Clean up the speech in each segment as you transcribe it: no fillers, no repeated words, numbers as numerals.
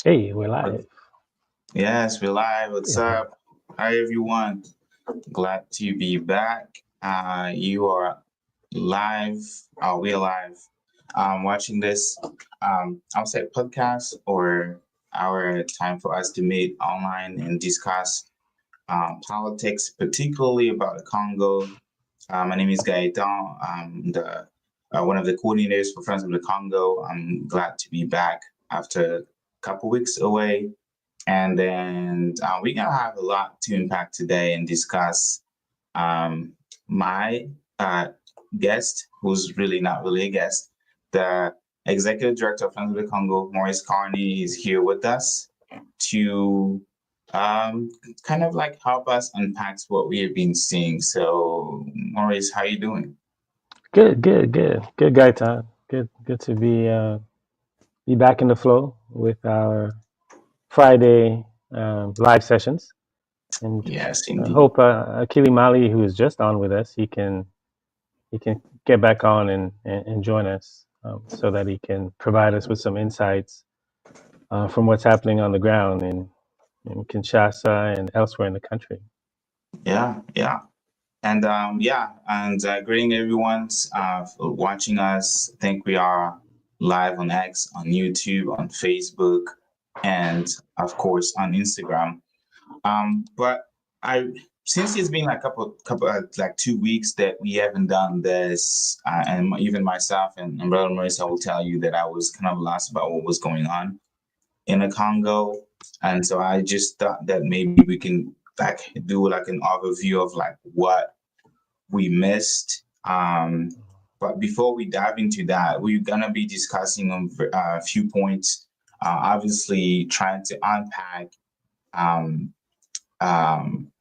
Hey, we're live. Yes, we're live. What's Yeah. up? Hi, everyone. Glad to be back. You are live. We're live. Watching this, I'll say podcast or our time for us to meet online and discuss politics, particularly about the Congo. My name is Gaetan. I'm the one of the coordinators for Friends of the Congo. I'm glad to be back after a couple weeks away. And then we're going to have a lot to unpack today and discuss. My guest, who's really not really a guest, the executive director of Friends of the Congo, Maurice Carney, is here with us to kind of like help us unpack what we have been seeing. So, Maurice, how you doing? Good guy time. Good to be back in the flow with our Friday live sessions, and Yes, I indeed. hope Akili Mali, who is just on with us, he can get back on and join us, so that he can provide us with some insights from what's happening on the ground in Kinshasa and elsewhere in the country. Yeah. And greeting everyone for watching us. I think we are live on X, on YouTube, on Facebook, and of course on Instagram. But I since it's been like couple like 2 weeks that we haven't done this, and even myself and Brother Maurice, I will tell you that I was kind of lost about what was going on in the Congo, and so I just thought that maybe we can like do like an overview of like what we missed. But before we dive into that, we're gonna be discussing a few points. Obviously, trying to unpack um, um,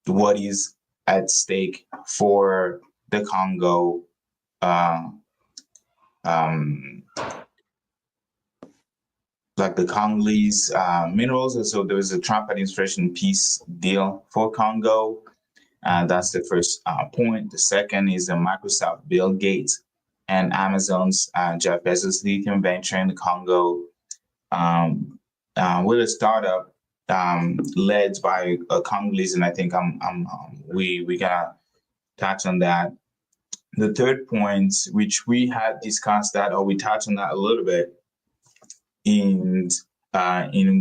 what is at stake for the Congo. Uh, um, like the Congolese minerals. And so there was a Trump administration peace deal for Congo. That's the first point. The second is the Microsoft, Bill Gates, and Amazon's Jeff Bezos lithium venture in the Congo, with a startup led by a Congolese, and I think we gonna touch on that. The third point, which we had discussed that, or we touched on that a little bit in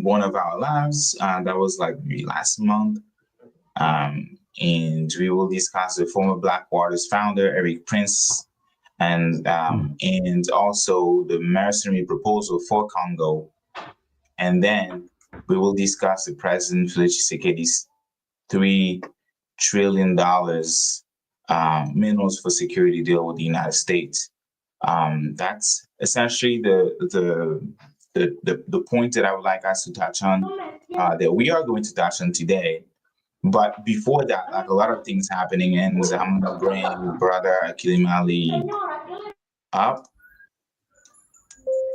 one of our labs, that was like maybe last month. And we will discuss the former Blackwater's founder, Eric Prince, and also the mercenary proposal for Congo. And then we will discuss the President Felix Tshisekedi's $3 trillion minerals for security deal with the United States. That's essentially the point that I would like us to touch on, that we are going to touch on today. But before that, like a lot of things happening, and I'm gonna bring brother Akilimali up.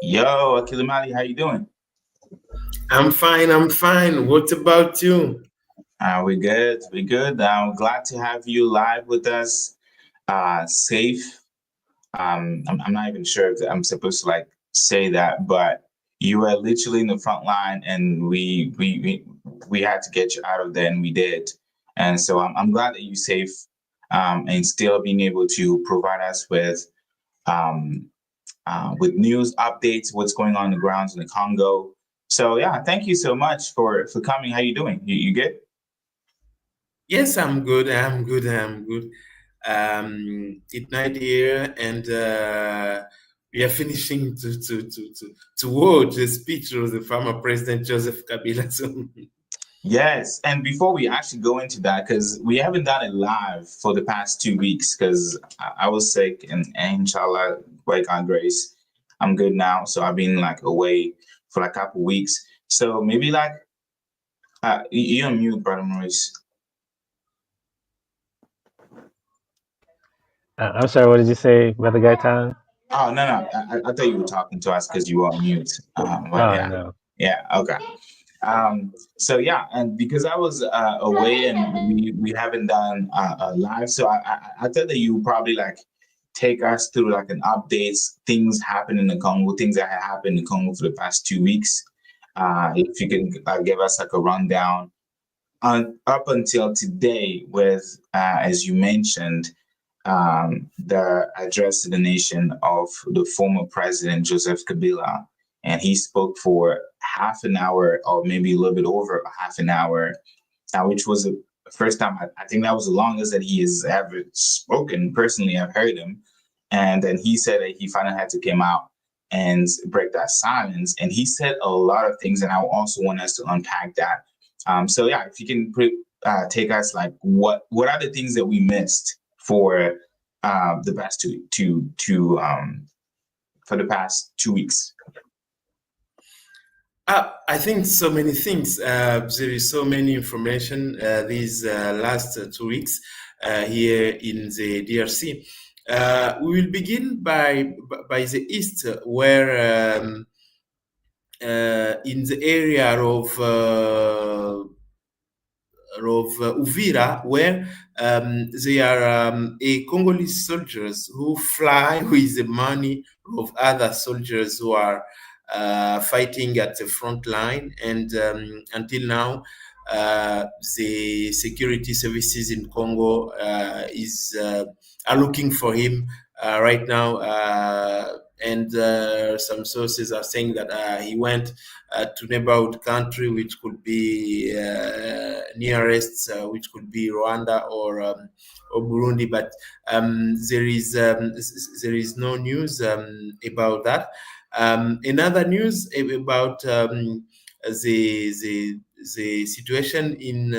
Yo, Akilimali, how you doing? I'm fine. I'm fine. What about you? We're good. We're good. I'm glad to have you live with us. Safe. I'm not even sure if I'm supposed to like say that, but you were literally in the front line, and we had to get you out of there, and we did. And so I'm glad that you're safe, and still being able to provide us um, with news updates, what's going on the grounds in the Congo. So yeah, thank you so much for coming. How you doing? You good? Yes, I'm good. I'm good. I'm good. It's night here, and we are finishing to watch the speech of the former President Joseph Kabila. So, Yes, and before we actually go into that, because we haven't done it live for the past 2 weeks, because I was sick, and inshallah, by God's grace, I'm good now. So I've been like away for like a couple weeks. So maybe like you're on mute, brother Maurice. I'm sorry. What did you say, Brother Gaitan? Oh no, I thought you were talking to us because you were on mute. But Oh yeah, no. yeah, okay. So yeah, and because I was away, and we haven't done a live, so I thought that you would probably like take us through like an updates, things happen in the Congo, things that have happened in Congo for the past 2 weeks, If you can give us like a rundown up until today, with as you mentioned, the address to the nation of the former president Joseph Kabila, and he spoke for half an hour, or maybe a little bit over half an hour, which was the first time. I think that was the longest that he has ever spoken. Personally, I've heard him, and then he said that he finally had to come out and break that silence. And he said a lot of things, and I also want us to unpack that. So yeah, if you can take us, like, what are the things that we missed for the past for the past 2 weeks? I think so many things. There is so many information these last 2 weeks here in the DRC. We will begin by the east, where in the area of Uvira, where they are a Congolese soldiers who fly with the money of other soldiers who are fighting at the front line. And until now, the security services in Congo are looking for him right now. And some sources are saying that he went to neighborhood country, which could be nearest, which could be Rwanda or Burundi, but there is no news about that. Another news about the situation in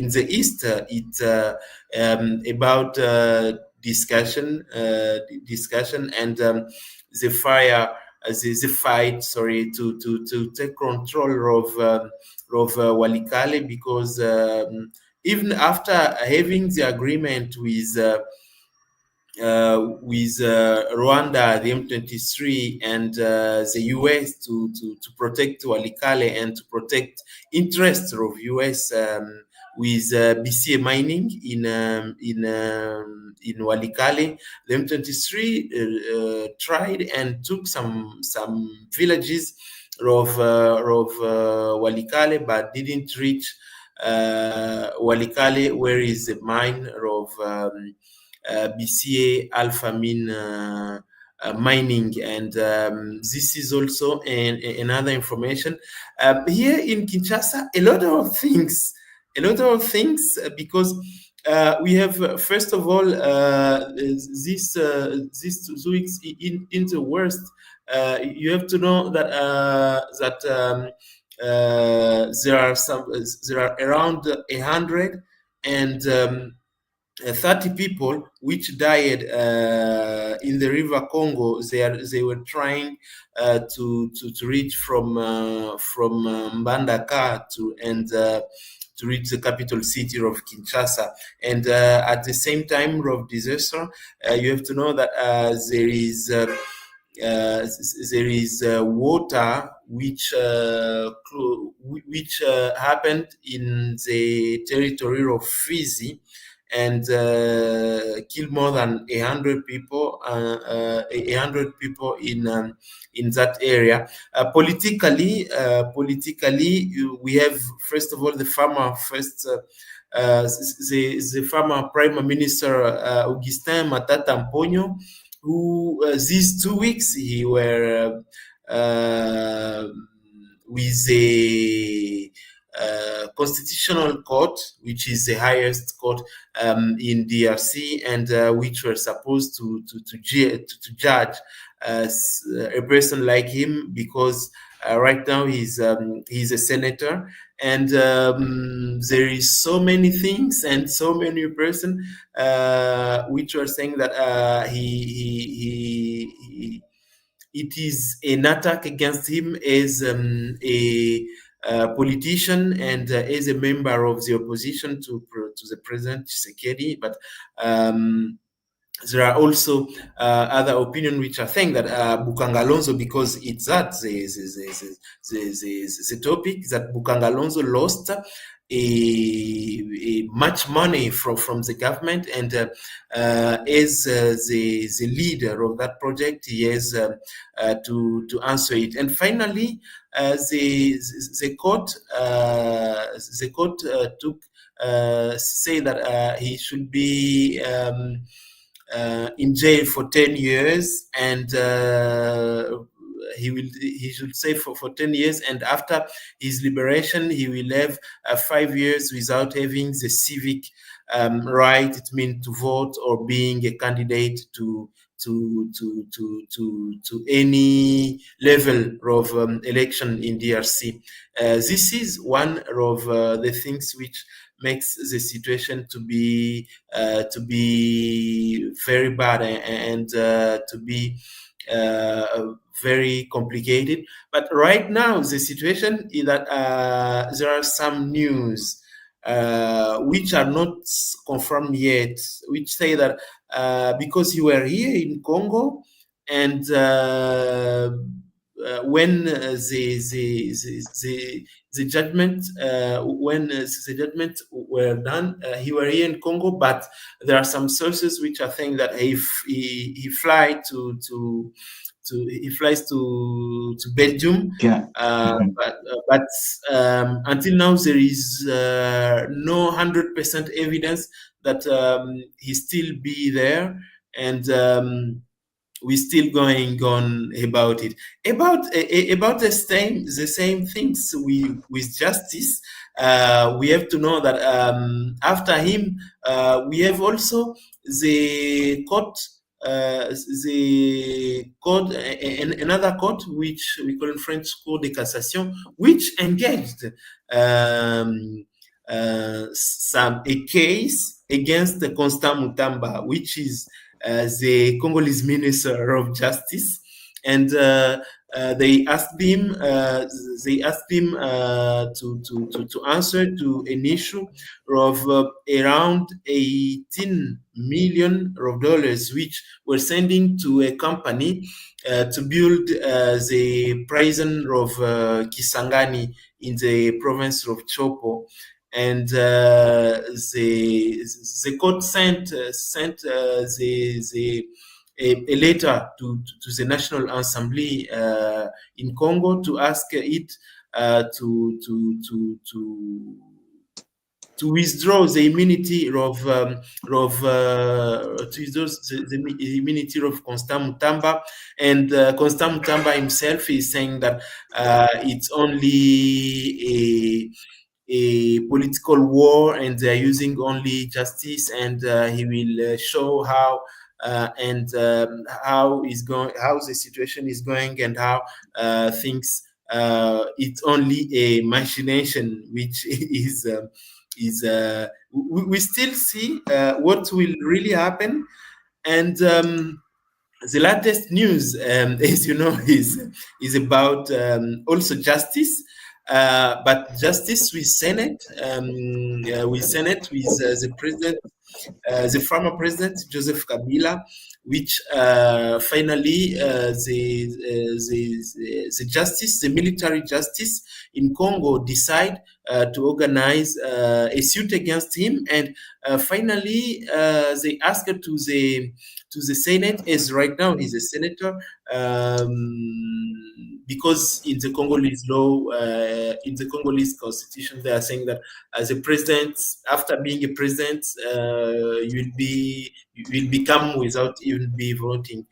the east, it's about discussion and the fight, to take control of Walikale, because even after having the agreement with Rwanda, the M23, and the US to protect Walikale and to protect interests of US with BCA mining in Walikale. The M23 tried and took some villages of Walikale, but didn't reach Walikale, where is the mine of BCA Alpha Min mining. And this is also another information. Here in Kinshasa, a lot of things, because we have, first of all, these 2 weeks in the worst. You have to know that there are around 100 and 30 people which died in the river Congo. They were trying to reach from Mbandaka to reach the capital city of Kinshasa. And at the same time of disaster, you have to know that there is water which happened in the territory of Fizi, and killed more than 100 people. 100 people in that area. Politically, we have, first of all, the former Prime Minister Augustin Matata Mponyo, who these 2 weeks he were with a constitutional court, which is the highest court in DRC, and which were supposed to judge a person like him, because right now he's a senator, and there is so many things and so many persons which are saying that it is an attack against him as a politician and as a member of the opposition to the President Tshisekedi. But there are also other opinion which are saying that Bukangalonzo, because it's that the topic that Bukangalonzo lost a much money from the government, and as the leader of that project, he has to answer it. And finally, the court took say that he should be in jail for 10 years, and he should stay for 10 years, and after his liberation he will have 5 years without having the civic right, it means to vote or being a candidate to any level of election in DRC. This is one of the things which makes the situation to be very bad, and to be very complicated. But right now the situation is that there are some news which are not confirmed yet, which say that because you were here in Congo, and when the judgment the judgment were done, he were here in Congo, but there are some sources which are saying that he flies to Belgium. Yeah. But until now there is no 100% evidence that he still be there, and we're still going on about it. About the same things with justice. We have to know that after him, we have also the court. Another court, which we call in French Cour de Cassation, which engaged a case against Constant Mutamba, which is the Congolese Minister of Justice, and they asked him to answer to an issue of around $18 million, which were sending to a company to build the prison of Kisangani in the province of Chopo. And the court sent a letter to the National Assembly in Congo to ask it to withdraw the immunity of the immunity of Constant Mutamba, and Constant Mutamba himself is saying that it's only a political war, and they're using only justice, and he will show how and how the situation is going, and how things it's only a machination, which is we still see what will really happen. And the latest news, as you know, is about also justice. But justice with Senate, with the president, the former president Joseph Kabila, which finally the justice, the military justice in Congo, decide to organize a suit against him, and finally they asked to the Senate, as right now he's a senator, because in the Congolese law, in the Congolese constitution, they are saying that as a president, after being a president, you will become, without even be voting,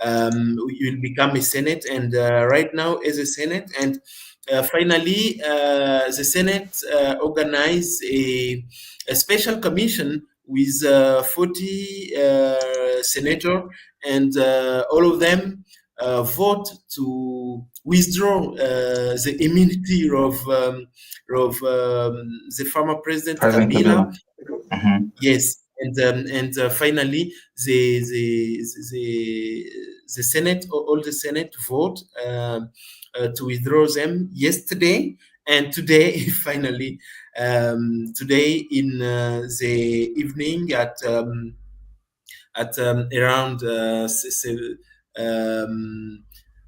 you will become a Senate, and right now as a Senate, and finally the Senate organized a special commission with 40 senators, and all of them vote to withdraw the immunity of the former President Kabila. Yes, and finally the Senate, all the Senate vote to withdraw them yesterday, and today finally today in the evening at at around um,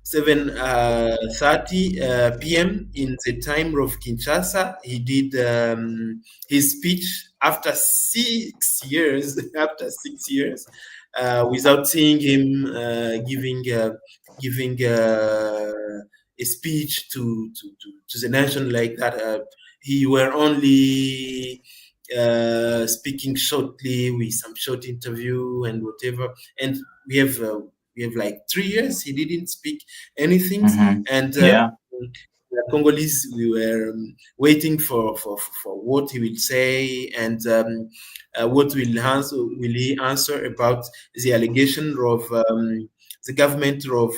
7:30 p.m. in the time of Kinshasa. He did his speech after 6 years, after 6 years, without seeing him giving a speech to the nation like that. He were only speaking shortly with some short interview and whatever. And we have uh, we have like 3 years he didn't speak anything. Mm-hmm. And Yeah. the Congolese, we were waiting for what he will say, and what will he answer about the allegation of the government of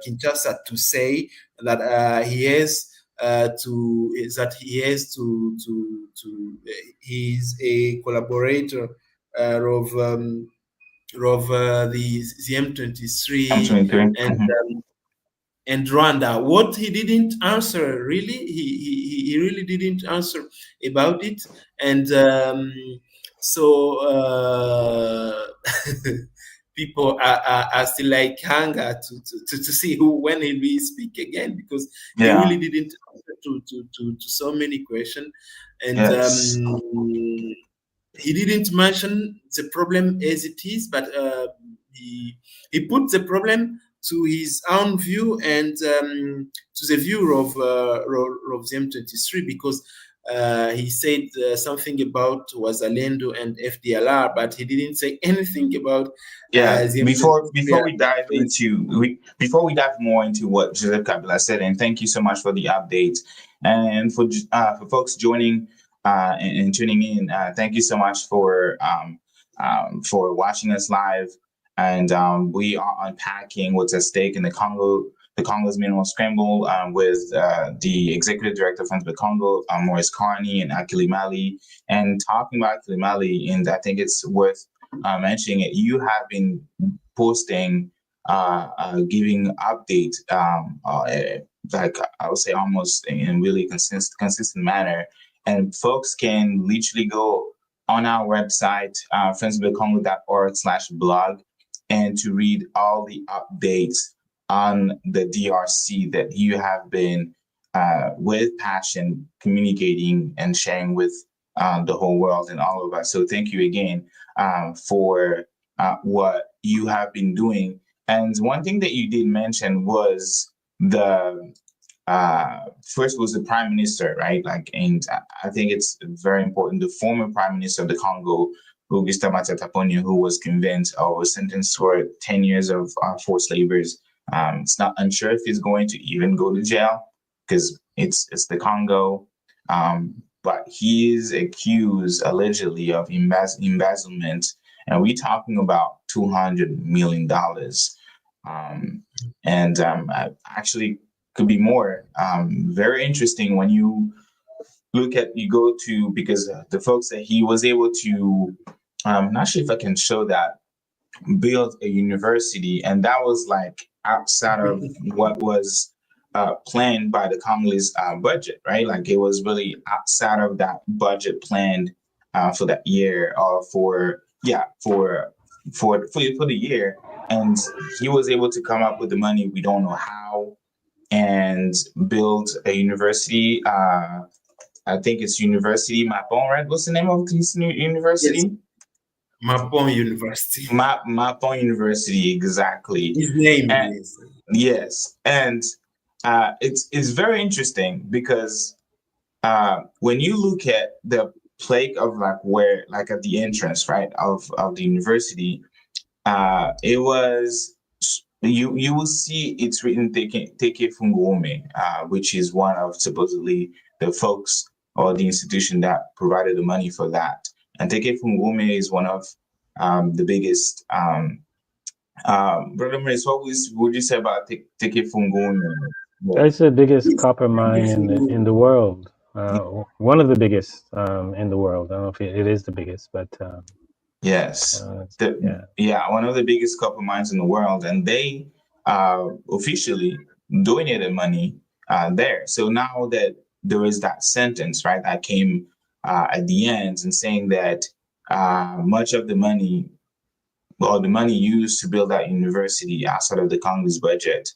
Kinshasa to say that he has he's a collaborator of the I'm M23 23. and Mm-hmm. Rwanda. What he didn't answer, really, he really didn't answer about it. And so people are still like hunger to see when he will speak again, because he Yeah. really didn't answer to so many questions. And Yes. he didn't mention the problem as it is, but he put the problem to his own view, and to the view of the M23, because he said something about Wazalendo and FDLR, but he didn't say anything about Yeah. the M23. Before we dive into before we dive more into what Joseph Kabila said, and thank you so much for the update, and for folks joining and tuning in, thank you so much for watching us live. And we are unpacking what's at stake in the Congo's mineral scramble, with the executive director of Friends of the Congo, Maurice Carney and Akili Mali, and talking about Akili Mali. And I think it's worth mentioning it. You have been posting, giving updates, like I would say almost in really consistent manner, and folks can literally go on our website, friendsofthecongo.org/blog, and to read all the updates on the DRC that you have been, with passion, communicating and sharing with the whole world and all of us. So thank you again for what you have been doing. And one thing that you did mention was the first was the prime minister, right? Like, and I think it's very important. The former prime minister of the Congo, Augustin Matata Ponyo, who was convinced or was sentenced for 10 years of forced labors. It's not unsure if he's going to even go to jail, because it's the Congo. But he is accused allegedly of embezzlement, and we're talking about $200 million. And actually could be more. Very interesting when you you go to, because the folks that he was able to, I'm not sure if I can show that, build a university, and that was like outside of what was planned by the Congolese budget, right? Like it was really outside of that budget planned for that year, or for the year. And he was able to come up with the money. We don't know how, and build a university. I think it's University Mapon, right? What's the name of this new Yes, university? Mapon University. Mapon University, exactly. His name, And yes. yes, and it's very interesting, because when you look at the plaque of like where, like at the entrance, right, of the university, it was, you will see it's written Teke Funguome, which is one of supposedly the folks or the institution that provided the money for that. And Teke Funguome is one of the biggest. Brother Maurice, would you say about Teke Funguome? It's the biggest Yes. copper mine in the world. One of the biggest in the world. I don't know if it is the biggest, but Yes, yeah. one of the biggest copper mines in the world, and they officially donated money there. So now that there is that sentence, right, that came at the end, and saying that much of the money well, the money used to build that university outside of the Congolese budget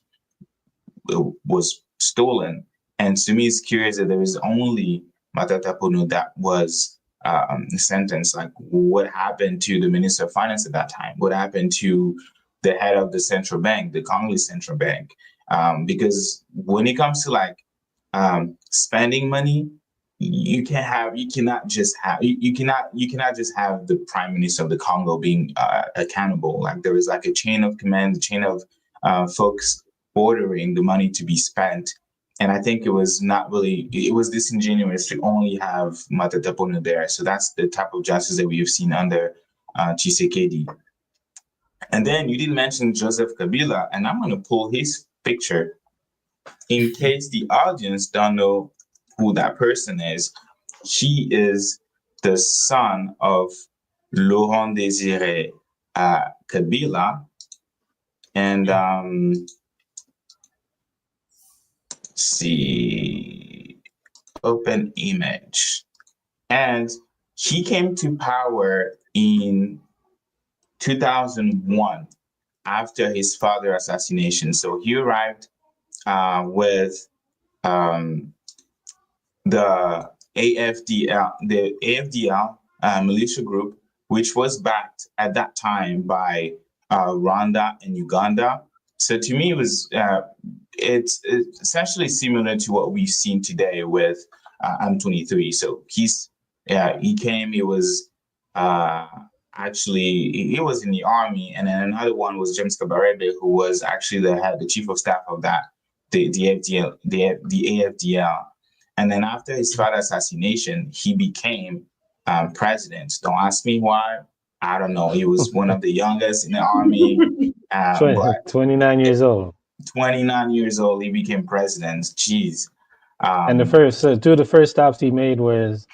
was stolen. And to me, it's curious that there is only Matata Ponyo that was sentenced. Like, what happened to the Minister of Finance at that time? What happened to the head of the central bank, the Congolese central bank? Because when it comes to like spending money, you cannot just have the prime minister of the Congo being accountable. Like, there is like a chain of command, a chain of folks ordering the money to be spent. And I think it was disingenuous to only have Matata Ponyo there. So that's the type of justice that we have seen under Tshisekedi. And then you did mention Joseph Kabila, and I'm going to pull his picture in case the audience don't know who that person is. He is the son of Laurent Désiré Kabila, and see, open image. And he came to power in 2001 after his father's assassination. So he arrived with the AFDL militia group, which was backed at that time by Rwanda and Uganda. So to me, it's essentially similar to what we've seen today with M23. So he came. He was actually he was in the army, and then another one was James Kabarebe, who was actually the chief of staff of that the AFDL. And then after his father's assassination, he became president. Don't ask me why. I don't know. He was one of the youngest in the army. But 29 years old. 29 years old, he became president. Jeez. And two of the first stops he made was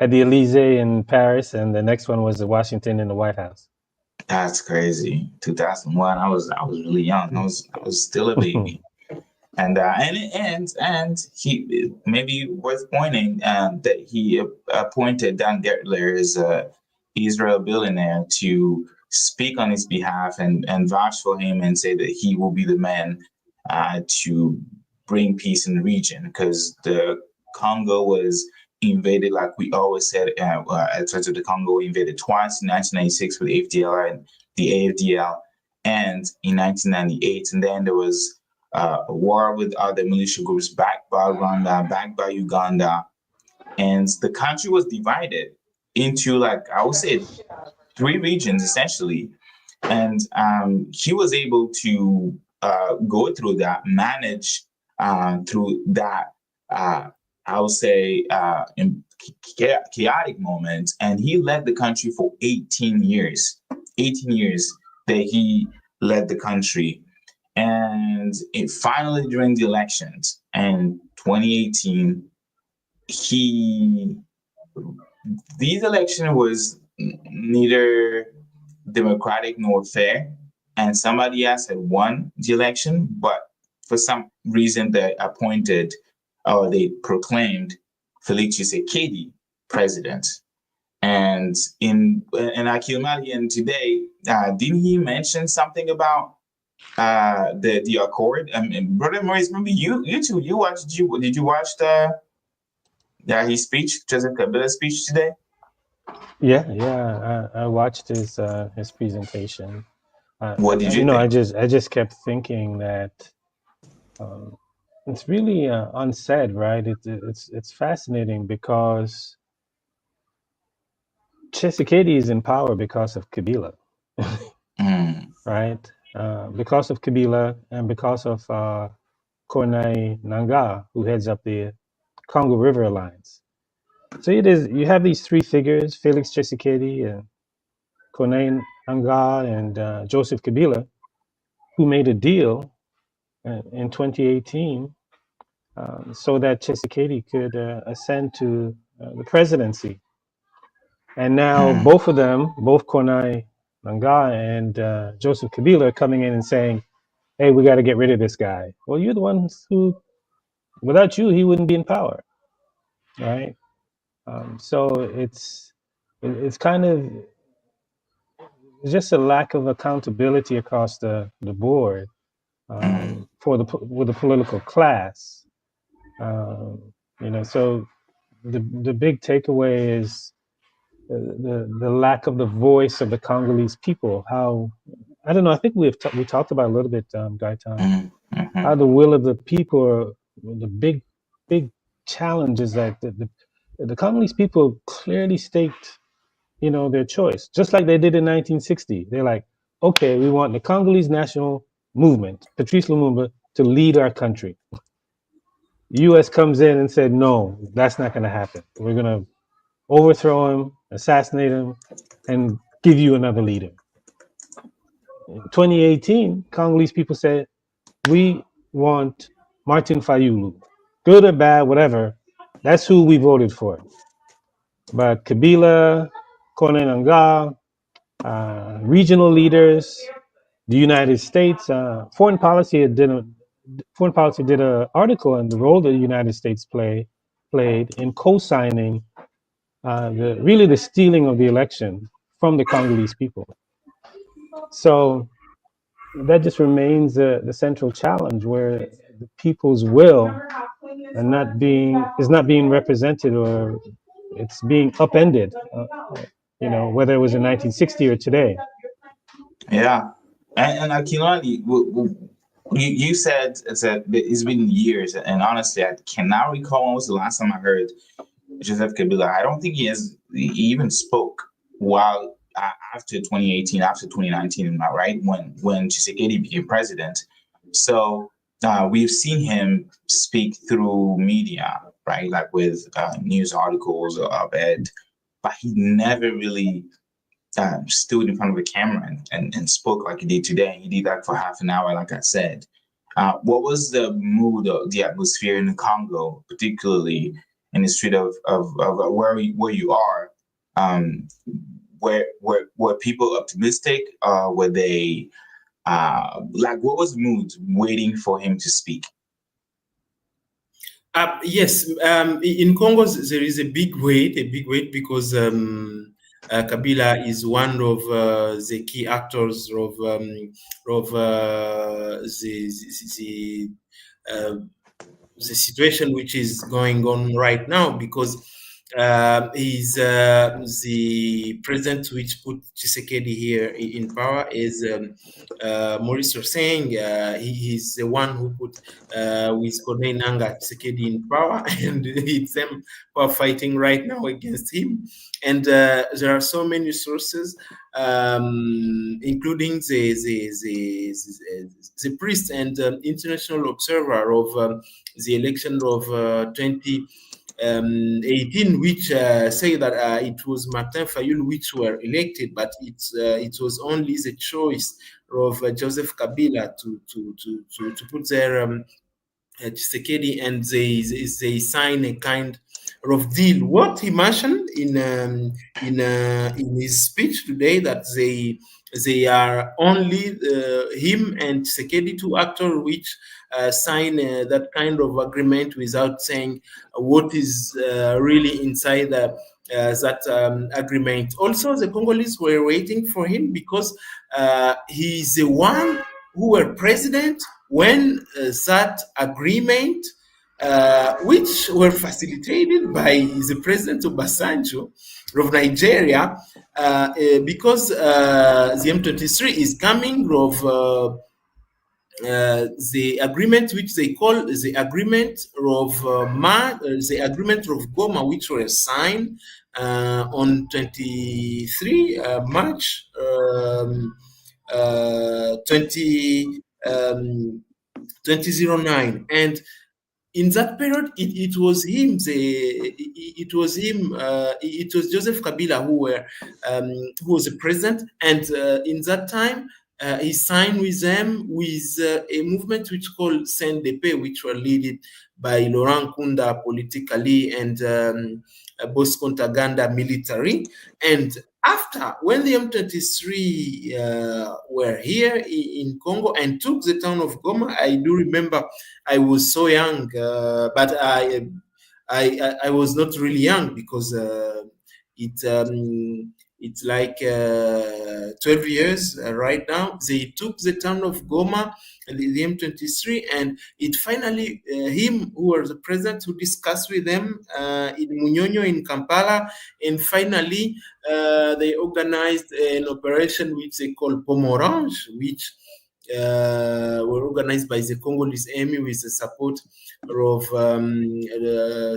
at the Elysee in Paris, and the next one was at Washington in the White House. That's crazy. 2001. I was really young. I was still a baby. And he maybe worth pointing that he appointed Dan Gertler as a Israel billionaire to speak on his behalf and vouch for him and say that he will be the man to bring peace in the region, because the Congo was invaded, like we always said, at the Congo invaded twice, in 1996 with AFDL and the AFDL, and in 1998. And then there was a war with other militia groups backed by Rwanda, backed by Uganda. And the country was divided into, like, I would say, 3 regions, essentially. And he was able to go through that, manage through that, I would say, chaotic moment. And he led the country for 18 years. 18 years that he led the country. And finally, during the elections in 2018, this election was neither democratic nor fair, and somebody else had won the election, but for some reason they proclaimed Felix Tshisekedi president. And in Akil Malian today, didn't he mention something about the accord? Brother Maurice, maybe you too. Did you watch his speech, Joseph Kabila's speech today? Yeah. I watched his presentation. What did you think? I just kept thinking that it's really unsaid, right? It's fascinating because Tshisekedi is in power because of Kabila, right? Because of Kabila and because of Corneille Nangaa, who heads up the Congo River Alliance. So you have these 3 figures: Felix Tshisekedi, Corneille Nangaa, and Joseph Kabila, who made a deal in 2018 so that Tshisekedi could ascend to the presidency. And now both of them, both Corneille Nangaa and Joseph Kabila, are coming in and saying, hey, we got to get rid of this guy. Well, you're the ones who, without you, he wouldn't be in power, right? So it's kind of, there's just a lack of accountability across the board for with the political class. Um, so the big takeaway is the lack of the voice of the Congolese people. How I don't know. I think we talked about a little bit, Gaitan, how the will of the people are the big challenge is that the Congolese people clearly staked their choice, just like they did in 1960. They're like, okay, we want the Congolese national movement, Patrice Lumumba, to lead our country. The U.S. comes in and said, no, that's not going to happen. We're going to overthrow him, assassinate him, and give you another leader. In 2018, Congolese people said, we want Martin Fayulu, good or bad, whatever. That's who we voted for. But Kabila, Kone Nangaa, regional leaders, the United States, foreign policy did an article on the role that the United States played in co-signing the stealing of the election from the Congolese people. So that just remains the central challenge, where the people's will is not being represented, or it's being upended. Whether it was in 1960 or today. Yeah, and Akinwande, you said it's been years, and honestly, I cannot recall when was the last time I heard Joseph Kabila. I don't think he even spoke while after 2018, after 2019, right? When Tshisekedi became president. So we've seen him speak through media, right? Like with news articles or op-ed, but he never really stood in front of a camera and spoke like he did today. He did that for half an hour, like I said. What was the mood of the atmosphere in the Congo, particularly in the street of where you are? Were people optimistic? Were they what was the mood waiting for him to speak? Yes, in Congo there is a big wait because Kabila is one of the key actors of the situation which is going on right now, because he's the president which put Tshisekedi here in power is Maurice saying he's the one who put with Corneille Nangaa Tshisekedi in power, and it's them who are fighting right now against him. And there are so many sources, including the priest and international observer of the election of 2018, which say that it was Martin Fayulu which were elected, but it was only the choice of Joseph Kabila to put their Tshisekedi, and they sign a kind of deal. What he mentioned in his speech today, that they are only him and Tshisekedi, two actors which sign that kind of agreement without saying what is really inside that agreement. Also, the Congolese were waiting for him because he's the one who were president when that agreement, which were facilitated by the president of Obasanjo of Nigeria, because the M23 is coming of the agreement which they call the agreement of the agreement of Goma, which were signed on 23 March 2009, and in that period, it was him. It was Joseph Kabila who was the president, and in that time, he signed with them with a movement which called CNDP, which were led by Laurent Nkunda politically and Bosco Ntaganda military. And after, when the M23 were here in Congo and took the town of Goma, I do remember I was so young, but I was not really young because It's like 12 years right now. They took the town of Goma, the M23, and it finally, him who was the president, who discussed with them in Munyonyo in Kampala, and finally they organized an operation which they call Pomorange, which were organized by the Congolese army with the support of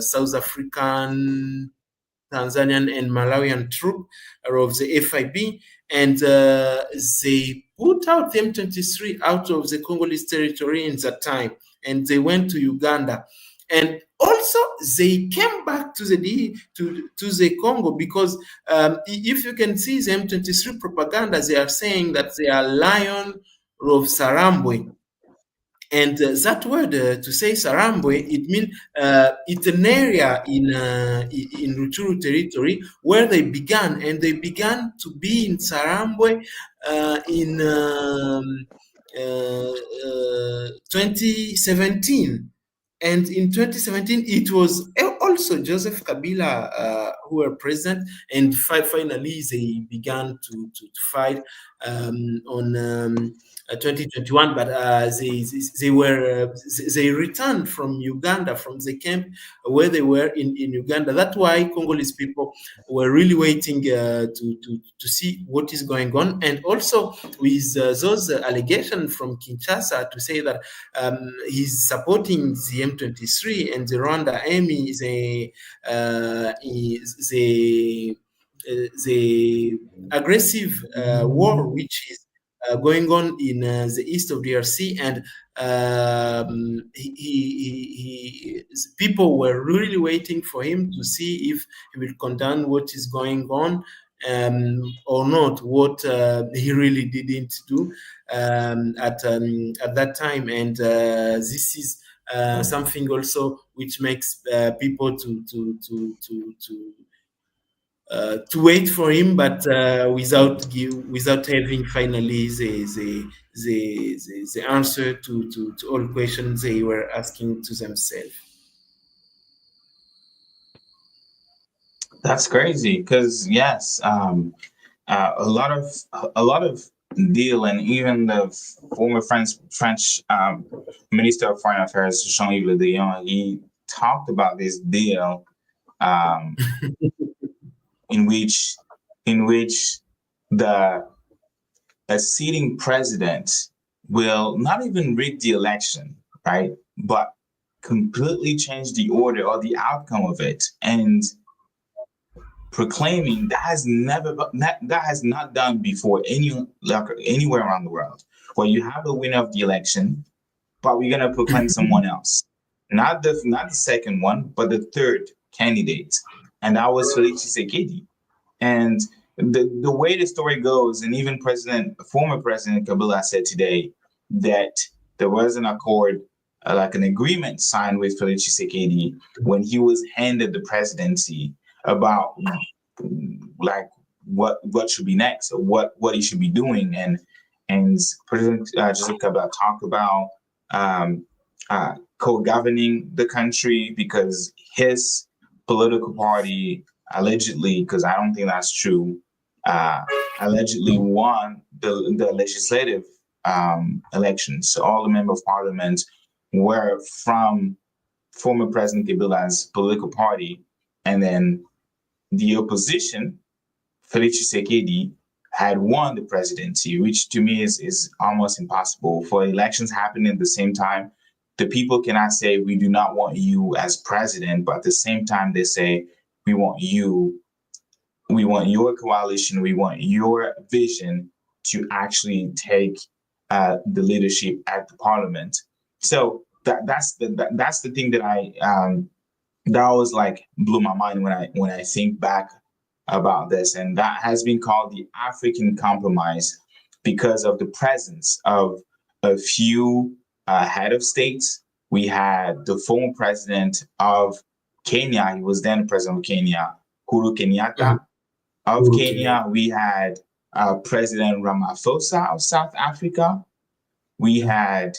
South African, Tanzanian, and Malawian troop of the FIB, and they put out the M23 out of the Congolese territory in that time, and they went to Uganda. And also they came back to the Congo, because if you can see the M23 propaganda, they are saying that they are lion of Sarambwe. And that word, to say Sarambwe, it means it's an area in Rutshuru territory where they began, and they began to be in Sarambwe in 2017. And in 2017, it was also Joseph Kabila who were president, and finally they began to fight on 2021. But they returned from Uganda, from the camp where they were in Uganda. That's why Congolese people were really waiting to see what is going on, and also with those allegations from Kinshasa to say that he's supporting the M23 and the Rwanda army, the aggressive war which is going on in the east of DRC, and people were really waiting for him to see if he will condemn what is going on or not, what he really didn't do at that time. And this is something also which makes people to wait for him, but without having finally the answer to all questions they were asking to themselves. That's crazy, because yes, a lot of deal, and even the former French Minister of Foreign Affairs, Jean-Yves Le Drian, he talked about this deal in which the a sitting president will not even rig the election, right? But completely change the order or the outcome of it, and proclaiming that has not done before anywhere around the world, where you have the winner of the election, but we're gonna proclaim someone else, not the second one, but the third candidate, and that was Felix Tshisekedi. And the way the story goes, and even former President Kabila said today that there was an accord, like an agreement signed with Felix Tshisekedi when he was handed the presidency, about like what should be next, or what he should be doing. And President Joseph Kabila talked about co-governing the country, because his political party allegedly, because I don't think that's true, allegedly won the legislative elections. So all the members of parliament were from former President Kabila's political party, and then the opposition, Felix Tshisekedi, had won the presidency, which to me is almost impossible. For elections happening at the same time, the people cannot say, we do not want you as president, but at the same time they say, we want you, we want your coalition, we want your vision to actually take the leadership at the parliament. So that's the thing that that was like blew my mind when I think back about this. And that has been called the African compromise, because of the presence of a few head of states. We had the former president of Kenya, he was then the president of Kenya, Uhuru Kenyatta of Kenya. We had President Ramaphosa of South Africa. We had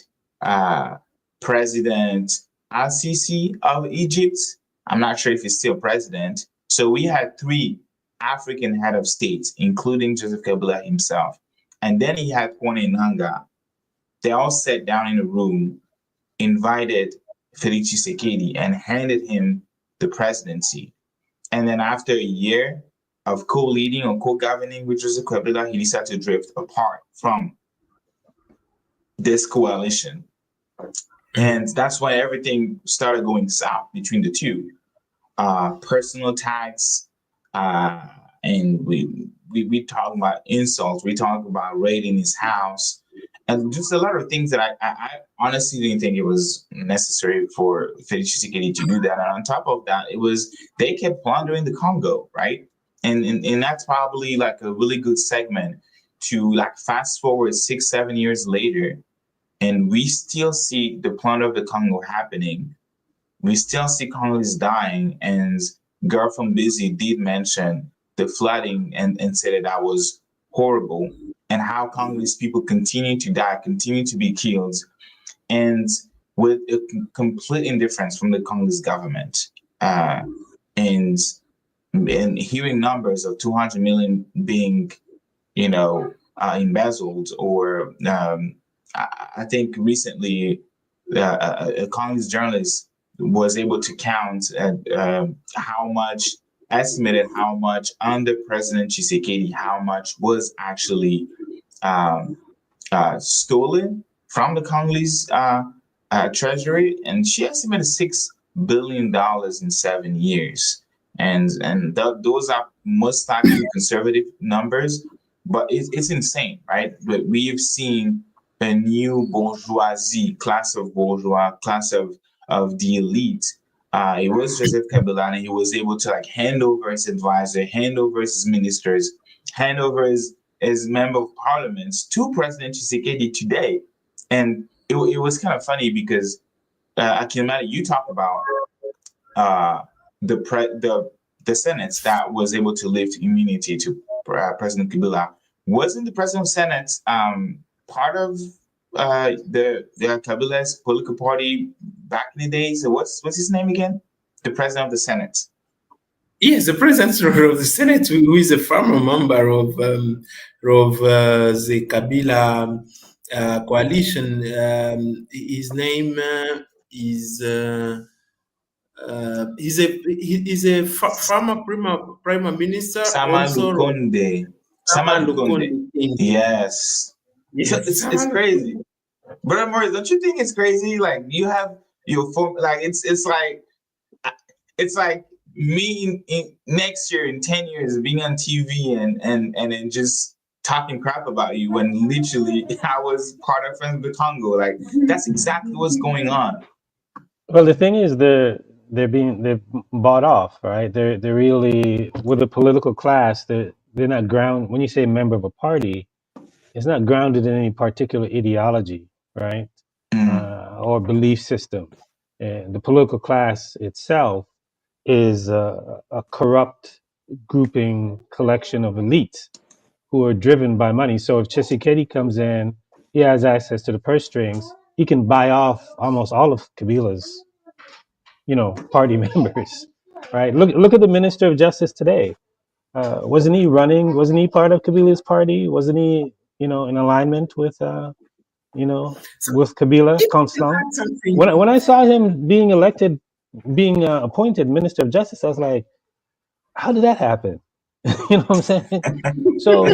President Al-Sisi of Egypt. I'm not sure if he's still president. So we had three African head of states, including Joseph Kabila himself. And then he had Kone Nanga. They all sat down in a room, invited Felix Tshisekedi, and handed him the presidency. And then after a year of co-leading or co-governing with Joseph Kabila, he decided to drift apart from this coalition. And that's why everything started going south between the two. Personal attacks, and we talk about insults, we talk about raiding his house, and just a lot of things that I honestly didn't think it was necessary for Felix Tshisekedi to do that. And on top of that, they kept plundering the Congo, right? And that's probably like a really good segment to like fast forward 6-7 years later, and we still see the plunder of the Congo happening. We still see Congolese dying, and Girl from Busy did mention the flooding and said that was horrible, and how Congolese people continue to die, continue to be killed, and with a complete indifference from the Congolese government. And hearing numbers of 200 million being, embezzled, or I think recently a Congolese journalist was able to count estimated how much under President Tshisekedi, how much was actually stolen from the Congolese treasury, and she estimated $6 billion in 7 years. And those are most likely conservative numbers, but it's insane, right? But we have seen a new bourgeoisie, class of bourgeois, class of the elite. It was Joseph Kabila, and he was able to like hand over his advisor, hand over his ministers, hand over his member of parliaments to President Tshisekedi today. And it was kind of funny because Akimata, you talk about the Senate that was able to lift immunity to President Kabila. Wasn't the president of Senate part of the Kabila's political party back in the days? What's his name again? The president of the Senate. Yes, the president of the Senate, who is a former member of the Kabila coalition. His name is he's a former prime minister. Sama Lukonde. Yes. Yes. So it's crazy. Brother Morris, don't you think it's crazy? Like you have your phone, like it's like me in next year in 10 years being on TV and then just talking crap about you when literally I was part of Friends of the Congo. Like that's exactly what's going on. Well, the thing is, they're bought off, right? They're really, with the political class. They're not ground. When you say member of a party, it's not grounded in any particular ideology, right? Or belief system. And the political class itself is a corrupt grouping collection of elites who are driven by money. So if Tshisekedi comes in, he has access to the purse strings. He can buy off almost all of Kabila's, party members, right? Look at the Minister of Justice today. Wasn't he running? Wasn't he part of Kabila's party? Wasn't he, in alignment with, with Kabila, Constant? When I saw him being elected, being appointed Minister of Justice, I was like, how did that happen? You know what I'm saying? So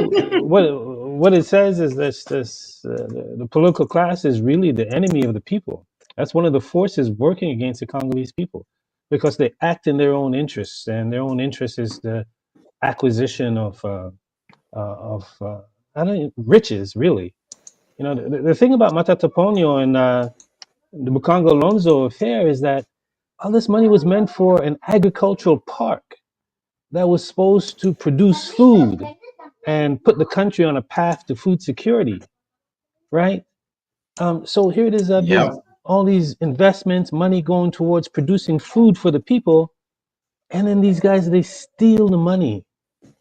what it says is this the political class is really the enemy of the people. That's one of the forces working against the Congolese people, because they act in their own interests, and their own interest is the acquisition of riches. Really, the thing about Matata Ponyo and the Bukongo Lonzo affair is that all this money was meant for an agricultural park that was supposed to produce food and put the country on a path to food security, right? So here it is, there's all these investments, money going towards producing food for the people, and then these guys, they steal the money,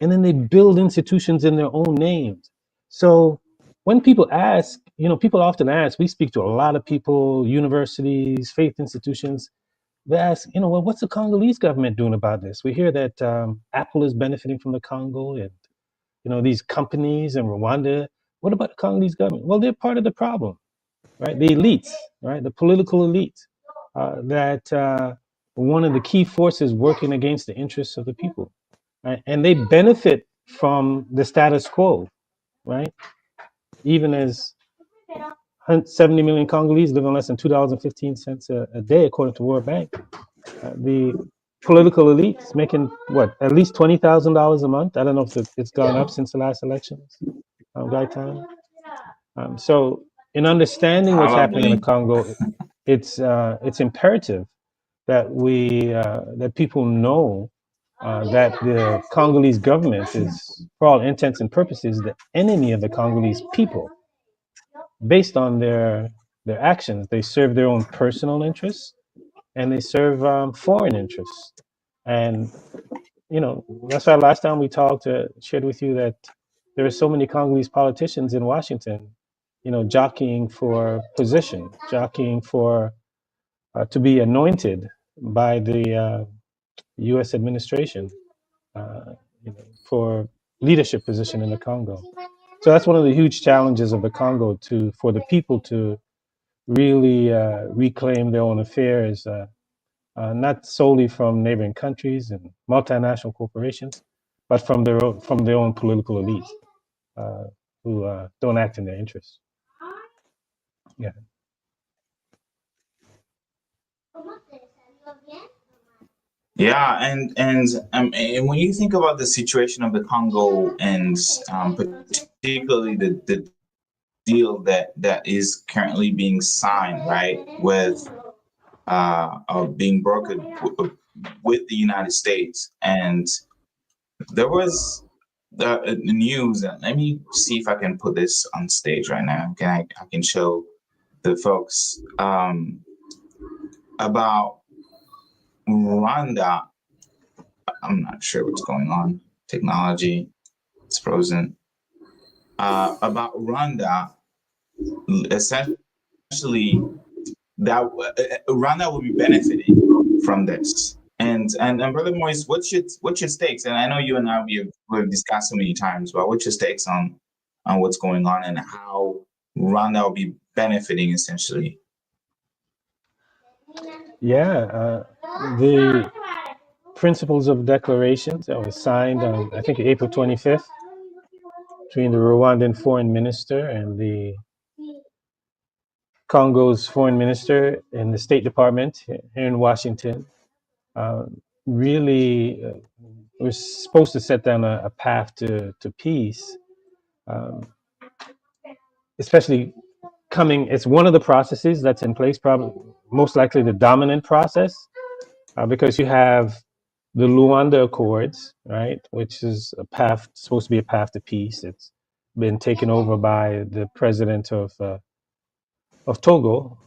and then they build institutions in their own names. So when people ask, people often ask, we speak to a lot of people, universities, faith institutions, they ask, well, what's the Congolese government doing about this? We hear that Apple is benefiting from the Congo, and these companies in Rwanda. What about the Congolese government? Well, they're part of the problem, right? The elites, right? The political elite, that one of the key forces working against the interests of the people, right? And they benefit from the status quo, right? Even as 70 million Congolese live on less than $2.15 a day, according to World Bank. The political elites making what, at least $20,000 a month. I don't know if it's gone up since the last elections. Right time. So, in understanding what's happening in the Probably. Congo, it's imperative that that people know that the Congolese government is, for all intents and purposes, the enemy of the Congolese people, based on their actions. They serve their own personal interests, and they serve foreign interests. And that's why last time we talked, shared with you that there are so many Congolese politicians in Washington, jockeying for position, jockeying for to be anointed by the U.S. administration, uh, for leadership position in the Congo. So that's one of the huge challenges of the Congo, for the people to really reclaim their own affairs, not solely from neighboring countries and multinational corporations, but from their own political elites, who don't act in their interests. Yeah. Yeah, and when you think about the situation of the Congo, and particularly the deal that is currently being signed, right, with being brokered with the United States, and there was the news. And let me see if I can put this on stage right now. I can show the folks about Rwanda. I'm not sure what's going on. Technology, it's frozen. About Rwanda, essentially, that Rwanda will be benefiting from this. And Brother Moise, what's your stakes? And I know you and I we've discussed so many times, but what's your stakes on what's going on and how Rwanda will be benefiting essentially? Yeah. The principles of declarations that was signed on, I think, April 25th, between the Rwandan foreign minister and the Congo's foreign minister and the State Department here in Washington, uh, really was supposed to set down a path to peace, um, especially it's one of the processes that's in place, probably most likely the dominant process, because you have the Luanda Accords, right, which is supposed to be a path to peace. It's been taken over by the president of Togo,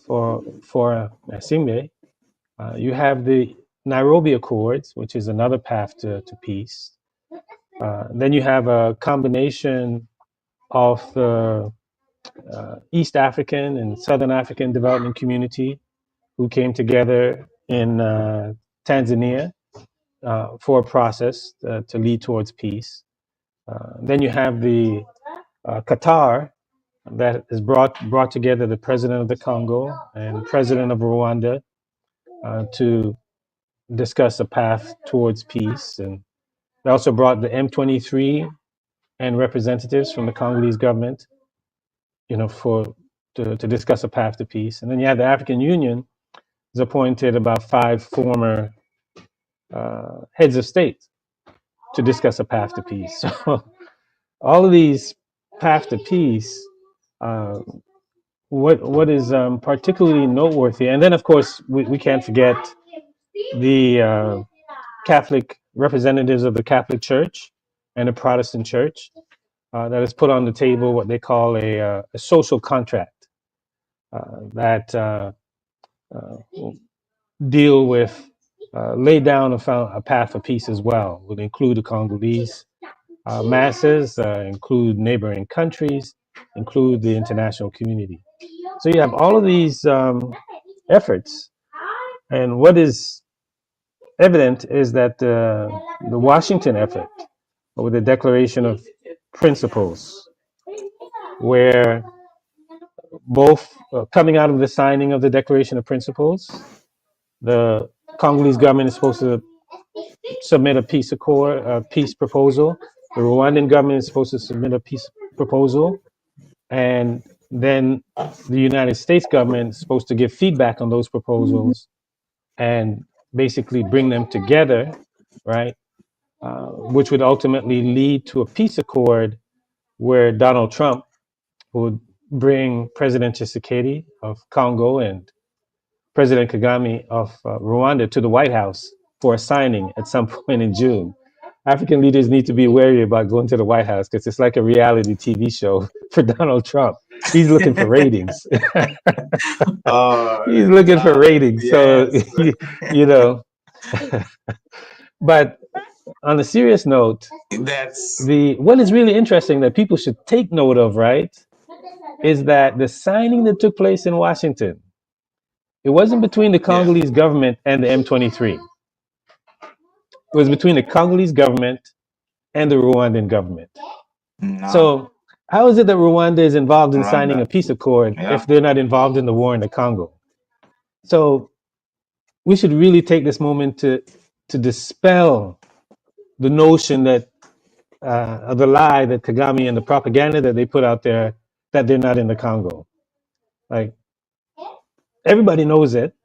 for Asimbe. You have the Nairobi Accords, which is another path to peace. Then you have a combination of the East African and Southern African Development Community, who came together in Tanzania for a process to lead towards peace. Then you have the Qatar, that has brought together the president of the Congo and president of Rwanda, to discuss a path towards peace. And they also brought the M23 and representatives from the Congolese government, to discuss a path to peace. And then you have the African Union has appointed about 5 former heads of state to discuss a path to peace. So all of these path to peace, uh, what is particularly noteworthy, and then of course we can't forget the Catholic representatives of the Catholic Church and the Protestant Church, that has put on the table what they call a social contract, that will deal with, lay down a path for peace as well. Would include the Congolese masses, include neighboring countries, include the international community. So you have all of these efforts And what is evident is that the Washington effort, or the Declaration of Principles, where both coming out of the signing of the Declaration of Principles, the Congolese government is supposed to submit a peace accord, a peace proposal. The Rwandan government is supposed to submit a peace proposal, and then the United States government is supposed to give feedback on those proposals and basically bring them together, right? Which would ultimately lead to a peace accord where Donald Trump would bring President Tshisekedi of Congo and President Kagame of Rwanda to the White House for a signing at some point in June. African leaders need to be wary about going to the White House because it's like a reality TV show for Donald Trump. He's looking for ratings. Oh, He's looking for ratings. So, yes. you know, but on a serious note, That's the what is really interesting that people should take note of, right, is that the signing that took place in Washington, it wasn't between the yeah. Congolese government and the M23. It was between the Congolese government and the Rwandan government. No, So how is it that Rwanda is involved in signing a Rwanda. peace accord Yeah. if they're not involved in the war in the Congo? So we should really take this moment to dispel the notion that of the lie that Kagame and the propaganda that they put out there that they're not in the Congo. Like everybody knows it,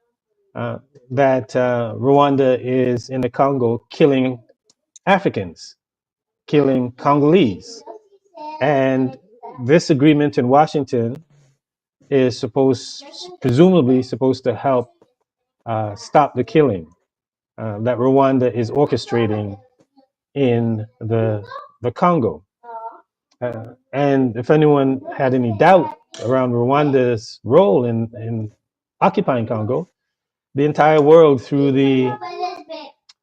uh, that Rwanda is in the Congo killing Africans, killing Congolese. And this agreement in Washington is presumably supposed to help stop the killing that Rwanda is orchestrating in the Congo. And if anyone had any doubt around Rwanda's role in occupying Congo, the entire world through the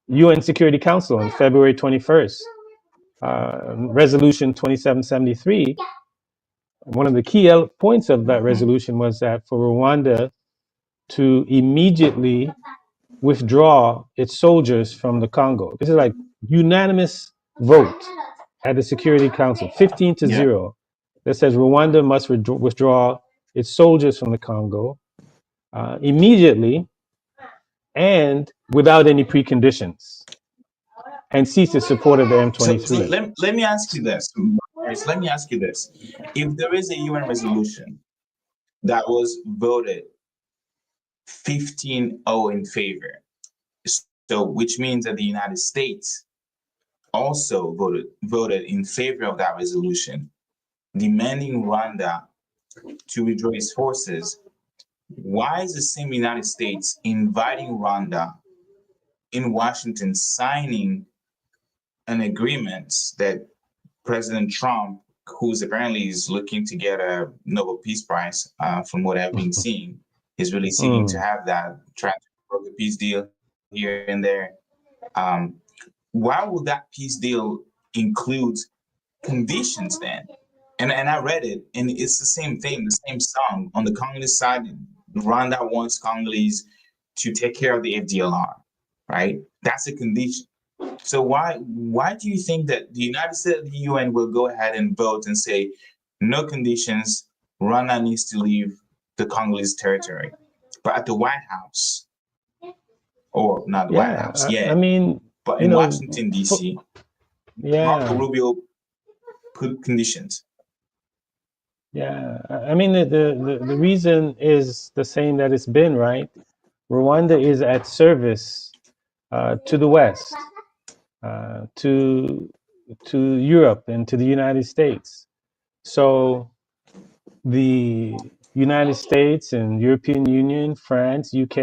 UN Security Council on February 21st, Resolution 2773, one of the key points of that Hmm. resolution was that for Rwanda to immediately withdraw its soldiers from the Congo. This is like unanimous vote at the Security Council, 15 to Yeah. 0, that says Rwanda must withdraw its soldiers from the Congo immediately and without any preconditions and cease its support of the So M23. let me ask you this. Maurice, let me ask you this. If there is a UN resolution that was voted 15-0 in favor, so which means that the United States also voted in favor of that resolution, demanding Rwanda to withdraw its forces, why is the same United States inviting Rwanda in Washington signing an agreement that President Trump, who's apparently is looking to get a Nobel Peace Prize, from what I've been seeing, is really seeking to Mm. have that, trying to broker a peace deal here and there. Um, why would that peace deal include conditions then? And I read it, and it's the same thing, the same song. On the Congolese side, Rwanda wants Congolese to take care of the FDLR, right? That's a condition. So why do you think that the United States, the UN, will go ahead and vote and say no conditions, Rwanda needs to leave the Congolese territory, but at the White House, or not the White House, Yeah, I yeah, mean, but you in know, Washington for, D.C., Marco yeah, Rubio put conditions. yeah. I mean, the reason is the same that it's been, right? Rwanda is at service to the West, to Europe, and to the United States. So the United States and European Union, France, UK,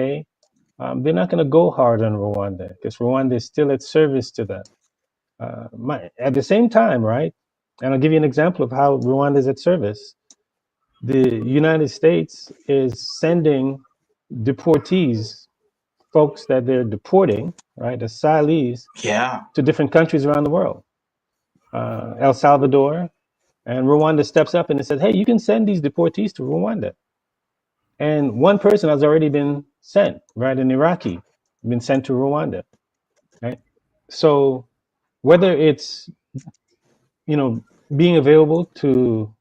they're not going to go hard on Rwanda because Rwanda is still at service to them. At the same time, right? And I'll give you an example of how Rwanda is at service. The United States is sending deportees, folks that they're deporting, right, asylees, Yeah, to different countries around the world. El Salvador, and Rwanda steps up and it says, hey, you can send these deportees to Rwanda. And one person has already been sent, right? An Iraqi been sent to Rwanda, right? So whether it's, you know, being available to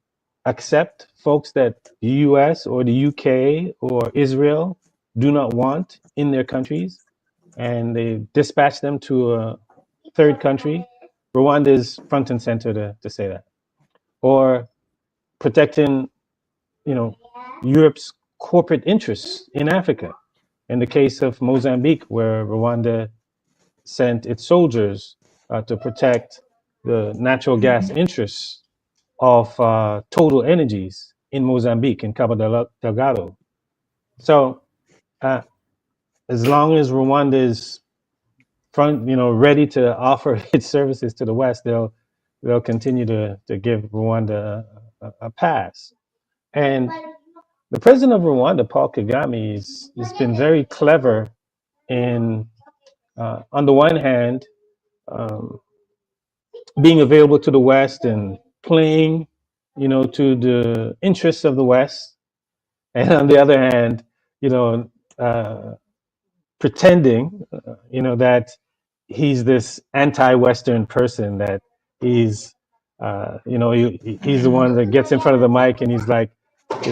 accept folks that the US or the UK or Israel do not want in their countries, and they dispatch them to a third country, Rwanda is front and center to say that. Or protecting, you know, Europe's corporate interests in Africa. In the case of Mozambique, where Rwanda sent its soldiers to protect the natural gas Mhm. interests of Total Energies in Mozambique, in Cabo Delgado. So uh, as long as Rwanda is front, ready to offer its services to the West, they'll continue to give Rwanda a pass. And the president of Rwanda, Paul Kagame, has been very clever in, on the one hand, um, being available to the West and playing, to the interests of the West, and on the other hand, you know, uh, pretending, that he's this anti-Western person, that he's, he's the one that gets in front of the mic and he's like,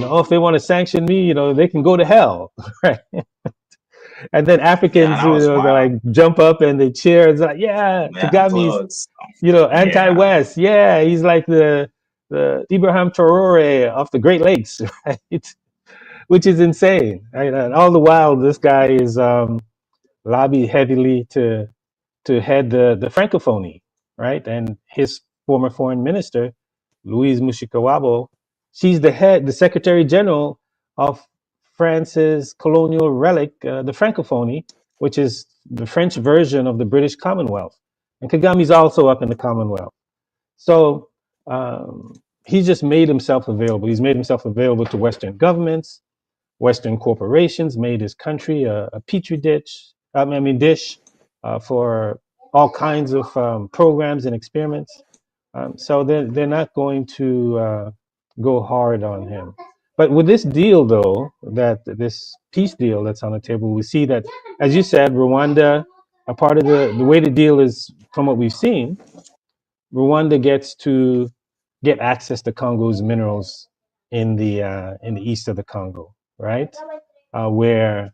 oh, if they want to sanction me, they can go to hell, right? And then Yeah, Africans, that was they wild. like jump up and they cheer. It's like, yeah, Yeah, Kagame's, applause. Yeah. anti-West. Yeah, he's like the Ibrahim Traore of the Great Lakes, right? Which is insane, right? And all the while, this guy is lobbied heavily to head the Francophonie, right? And his former foreign minister, Louise Mushikiwabo, she's the Secretary General of France's colonial relic, the Francophonie, which is the French version of the British Commonwealth. And Kagame's also up in the Commonwealth. So he's just made himself available. He's made himself available to Western governments. Western corporations made his country a petri dish. Dish for all kinds of programs and experiments. So they're not going to go hard on him. But with this deal, though, that this peace deal that's on the table, we see that, as you said, Rwanda, a part of the way the deal is, from what we've seen, Rwanda gets to get access to Congo's minerals in the east of the Congo, right? Where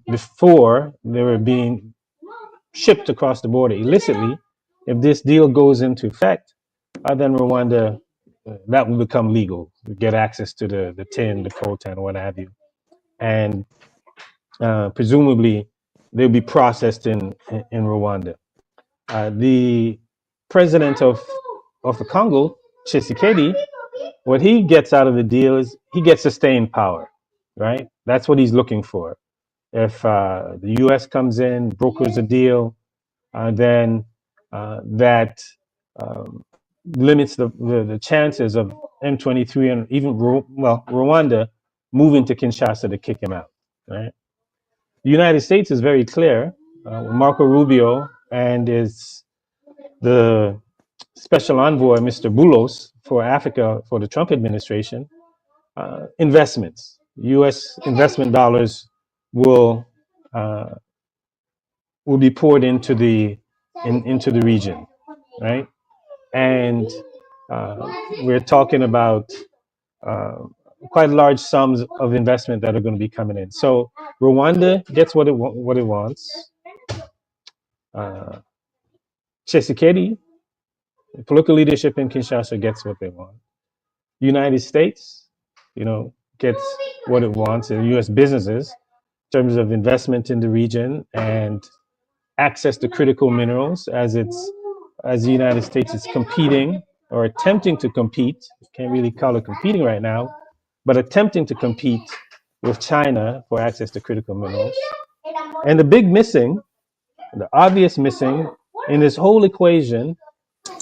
before they were being shipped across the border illicitly. If this deal goes into effect, then Rwanda, that will become legal. You get access to the tin, the coltan, what have you, and presumably they'll be processed in Rwanda. The president of the Congo, Tshisekedi, what he gets out of the deal is he gets sustained power, right? That's what he's looking for. If the U.S. comes in, brokers a deal, then that um, limits the chances of M23 and even Rwanda moving to Kinshasa to kick him out, right? The United States is very clear. Marco Rubio and is the special envoy, Mr. Boulos, for Africa for the Trump administration, investments. U.S. investment dollars will uh, will be poured into the region, right? And we're talking about uh, quite large sums of investment that are going to be coming in. So Rwanda gets what it wants. Uh, Tshisekedi, political leadership in Kinshasa, gets what they want. United States, gets what it wants, and U.S. businesses in terms of investment in the region and access to critical minerals, as the United States is competing or attempting to compete. Can't really call it competing right now, but attempting to compete with China for access to critical minerals. And the big missing, the obvious missing in this whole equation,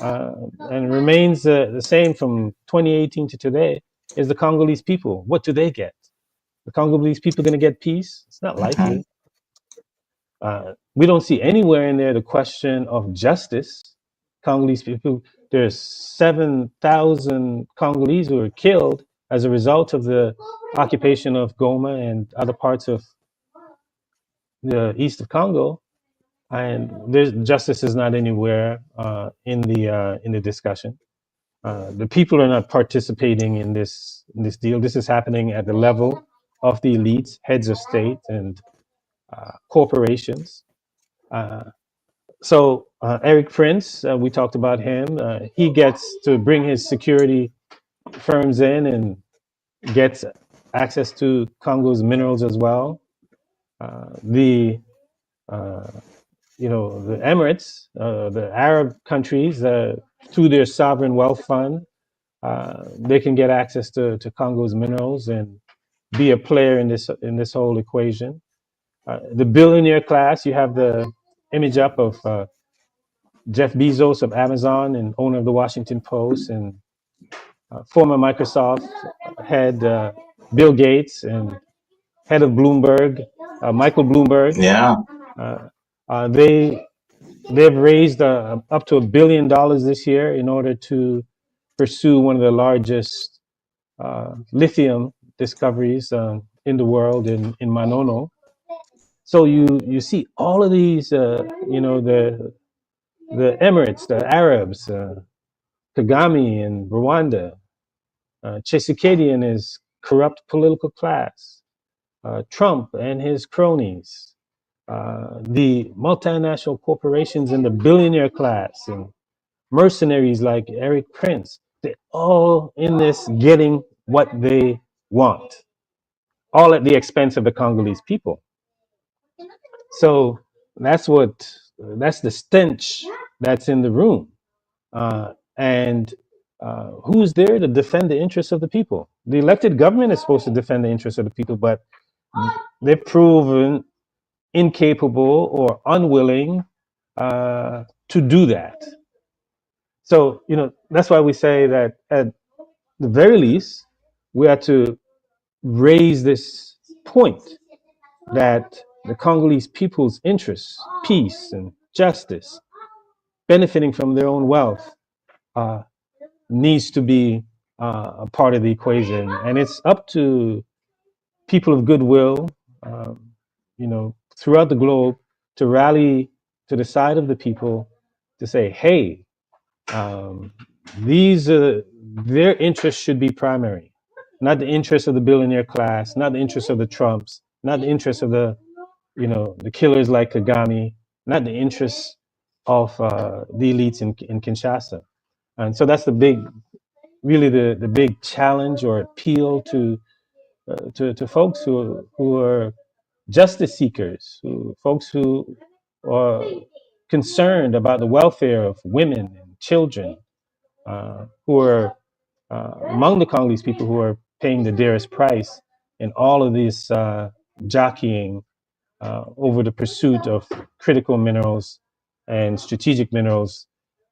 uh, and remains the same from 2018 to today, is the Congolese people. What do they get? The Congolese people going to get peace? It's not Mhm. likely. We don't see anywhere in there the question of justice. Congolese people, there's 7,000 Congolese who were killed as a result of the occupation of Goma and other parts of the east of Congo, and there's justice is not anywhere in the discussion. The people are not participating in this deal. This is happening at the level of the elites, heads of state, and corporations. Uh, so Eric Prince, we talked about him. He gets to bring his security firms in and gets access to Congo's minerals as well. The the Emirates, the Arab countries, through their sovereign wealth fund, they can get access to Congo's minerals and be a player in this whole equation. The billionaire class, you have the image up of Jeff Bezos of Amazon and owner of the Washington Post, and former Microsoft head Bill Gates, and head of Bloomberg, Michael Bloomberg. Yeah. Uh, they've raised up to $1 billion this year in order to pursue one of the largest lithium discoveries in the world in Manono. So you see all of these, the Emirates, the Arabs, Kagame in Rwanda, Tshisekedi and his corrupt political class, Trump and his cronies, the multinational corporations and the billionaire class, and mercenaries like Eric Prince. They're all in this getting what they want, all at the expense of the Congolese people. So that's the stench that's in the room. And who's there to defend the interests of the people? The elected government is supposed to defend the interests of the people, but they've proven incapable or unwilling to do that. So, that's why we say that at the very least, we have to raise this point that the Congolese people's interests, peace and justice, benefiting from their own wealth, uh, needs to be a part of the equation. And it's up to people of goodwill, throughout the globe to rally to the side of the people to say, hey, um, these their interests should be primary, not the interests of the billionaire class, not the interests of the Trumps, not the interests of the killers like Kagame, not the interests of the elites in Kinshasa. And so that's really the big challenge or appeal to folks who are justice seekers, folks who are concerned about the welfare of women and children, who are among the Congolese people who are paying the dearest price in all of this jockeying over the pursuit of critical minerals and strategic minerals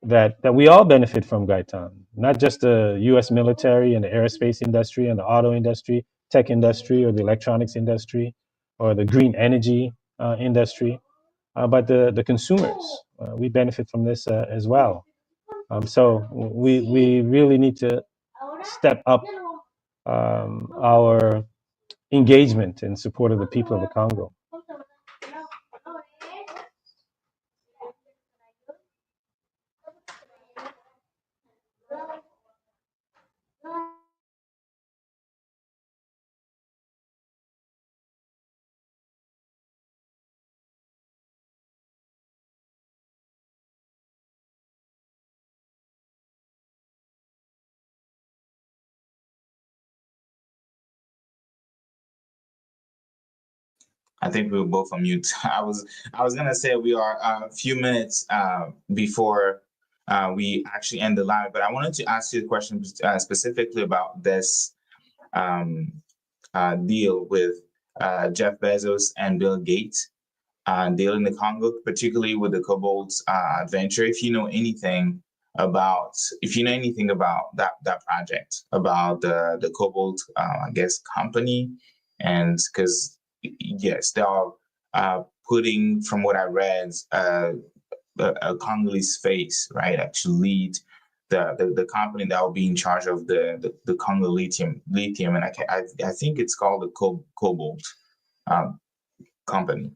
that we all benefit from, Gaitan. Not just the U.S. military and the aerospace industry and the auto industry, tech industry, or the electronics industry, or the green energy industry, but the consumers. We benefit from this as well. So we really need to step up our engagement in support of the people of the Congo. I think we were both on mute. I was gonna say we are a few minutes before we actually end the live, but I wanted to ask you a question specifically about this deal with Jeff Bezos and Bill Gates deal in the Congo, particularly with the cobalt venture. If you know anything about that project, about the cobalt, I guess, company, and because yes, they are putting, from what I read, a Congolese face, right, to lead the company that will be in charge of the Congo lithium, and I think it's called the Cobalt um, company.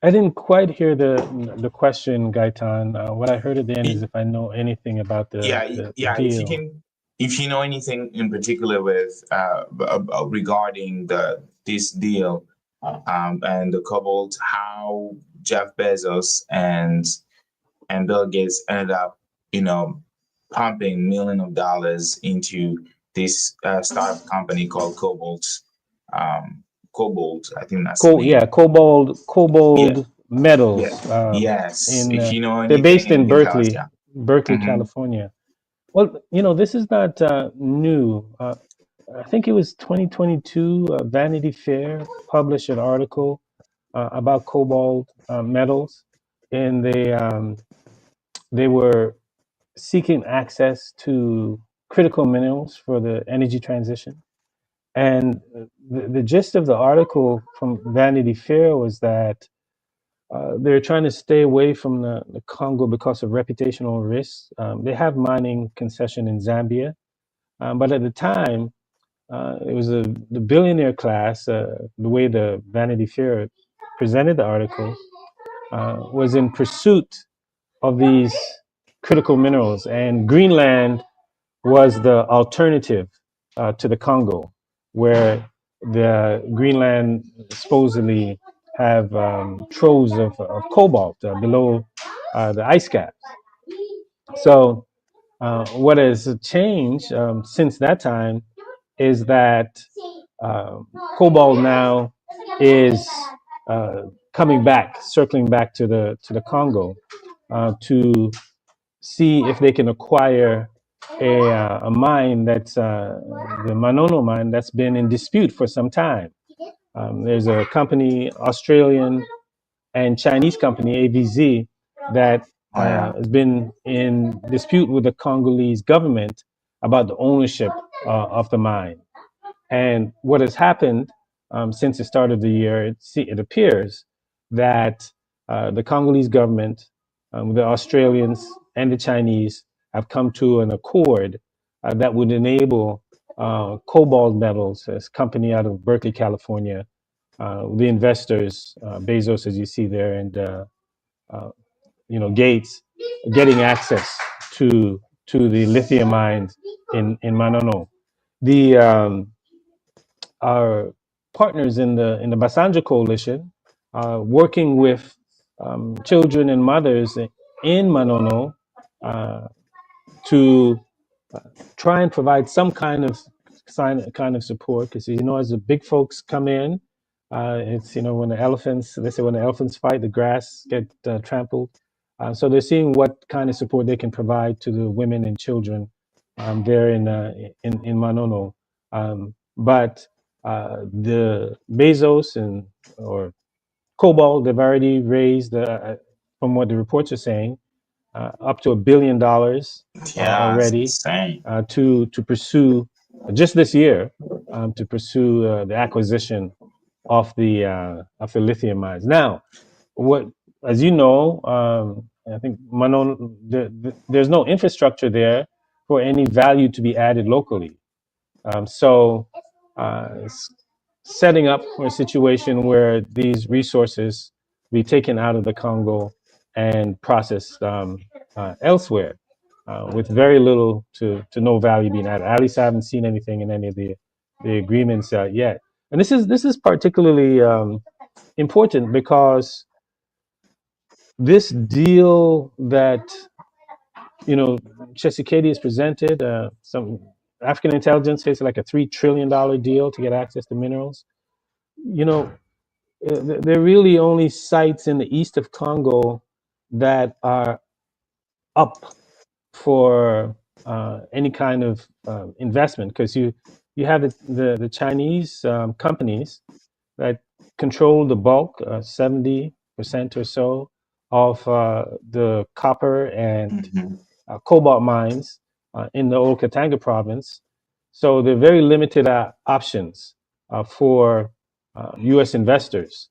I didn't quite hear the question, Gaitan. What I heard at the end is if I know anything about the Yeah. If you deal. can, if you know anything in particular with regarding this deal and the Cobalt, how Jeff Bezos and Bill Gates ended up, pumping millions of dollars into this startup company called Cobalt. Cobalt, I think that's the name. Yeah, cobalt Yeah, yeah, metals. yes. In If you know They're anything, based in you can tell us. Yeah. Berkeley, Hmm. California. Well, this is not new. I think it was 2022. Vanity Fair published an article about cobalt metals, and they were seeking access to critical minerals for the energy transition. And the gist of the article from Vanity Fair was that they're trying to stay away from the Congo because of reputational risks. They have mining concession in Zambia, but at the time, it was the billionaire class. The way the Vanity Fair presented the article was in pursuit of these critical minerals, and Greenland was the alternative to the Congo, where the Greenland supposedly have troves of cobalt below the ice caps. So what has changed since that time is that uh, cobalt now is coming back, circling back to the Congo to see if they can acquire a mine that's the Manono mine that's been in dispute for some time. There's a company, Australian and Chinese company, AVZ, that Oh yeah. has been in dispute with the Congolese government about the ownership of the mine. And what has happened since the start of the year, it appears that the Congolese government, the Australians, and the Chinese have come to an accord that would enable cobalt metals, as company out of Berkeley, California, the investors, Bezos, as you see there, and uh, Gates, getting access to the lithium mines in Manono. The Our partners in the Basanja Coalition, working with children and mothers in Manono uh, to try and provide some kind of support, because as the big folks come in, it's when the elephants, they say when the elephants fight, the grass get trampled. So they're seeing what kind of support they can provide to the women and children there in Manono. But the Bezos or Cobalt, they've already raised, from what the reports are saying, up to $1 billion Yeah, it's already insane. to pursue just this year to pursue the acquisition of the lithium mines. Now, what as you know, I think Manon, there's no infrastructure there for any value to be added locally. So, it's setting up for a situation where these resources be taken out of the Congo and processed elsewhere, with very little to no value being added. At least I haven't seen anything in any of the agreements yet. And this is particularly important because this deal that Tshisekedi has presented, some African intelligence says like a $3 trillion deal to get access to minerals. You know, there are really only sites in the east of Congo that are up for any kind of investment, because you have the Chinese companies that control the bulk, 70% or so of the copper and Hmm. cobalt mines in the old Katanga province. So there are very limited options for U.S. investors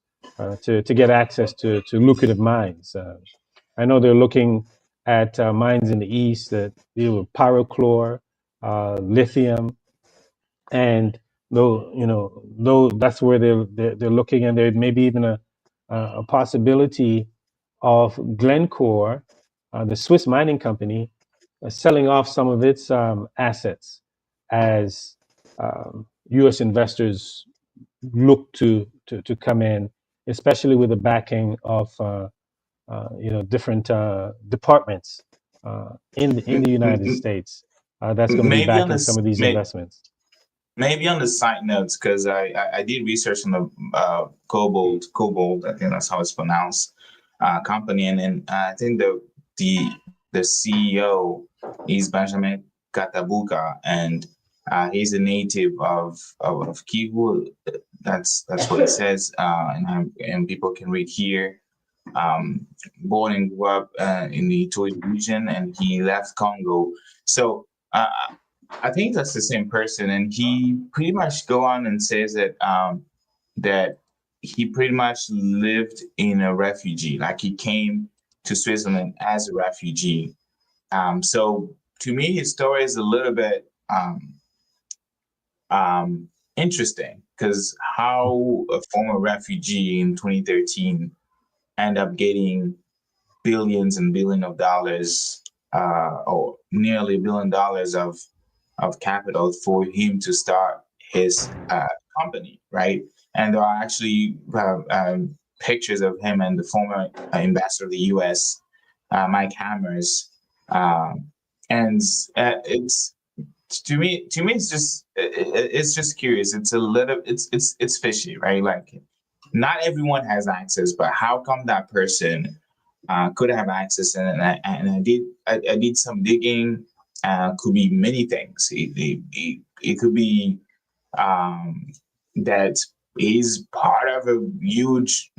to get access to lucrative mines. I know they're looking at mines in the east that deal with pyrochlore, lithium, and though though that's where they're looking, and there may be even a possibility of Glencore, the Swiss mining company, selling off some of its assets as U.S. investors look to come in, especially with the backing of different departments in the United States that's going to be Maybe on backing some this, of these investments. maybe on the side notes, because I did research on the Cobalt, I think that's how it's pronounced, company, and I think the CEO is Benjamin Katabuka, and he's a native of Kivu. That's what it says, and people can read here. Born and grew up in the Ituri region, and he left Congo. So I think that's the same person, and he pretty much go on and says that he pretty much lived in a refugee, like he came to Switzerland as a refugee. So to me, his story is a little bit interesting, because how a former refugee in 2013 end up getting billions and billions of dollars, or nearly $1 billion of capital for him to start his company, right? And there are actually pictures of him and the former ambassador of the U.S., Mike Hammers, and it's it's just curious. It's a little it's fishy, right? Like, not everyone has access, but how come that person could have access? I did some digging. Could be many things. It could be that he's part of a huge,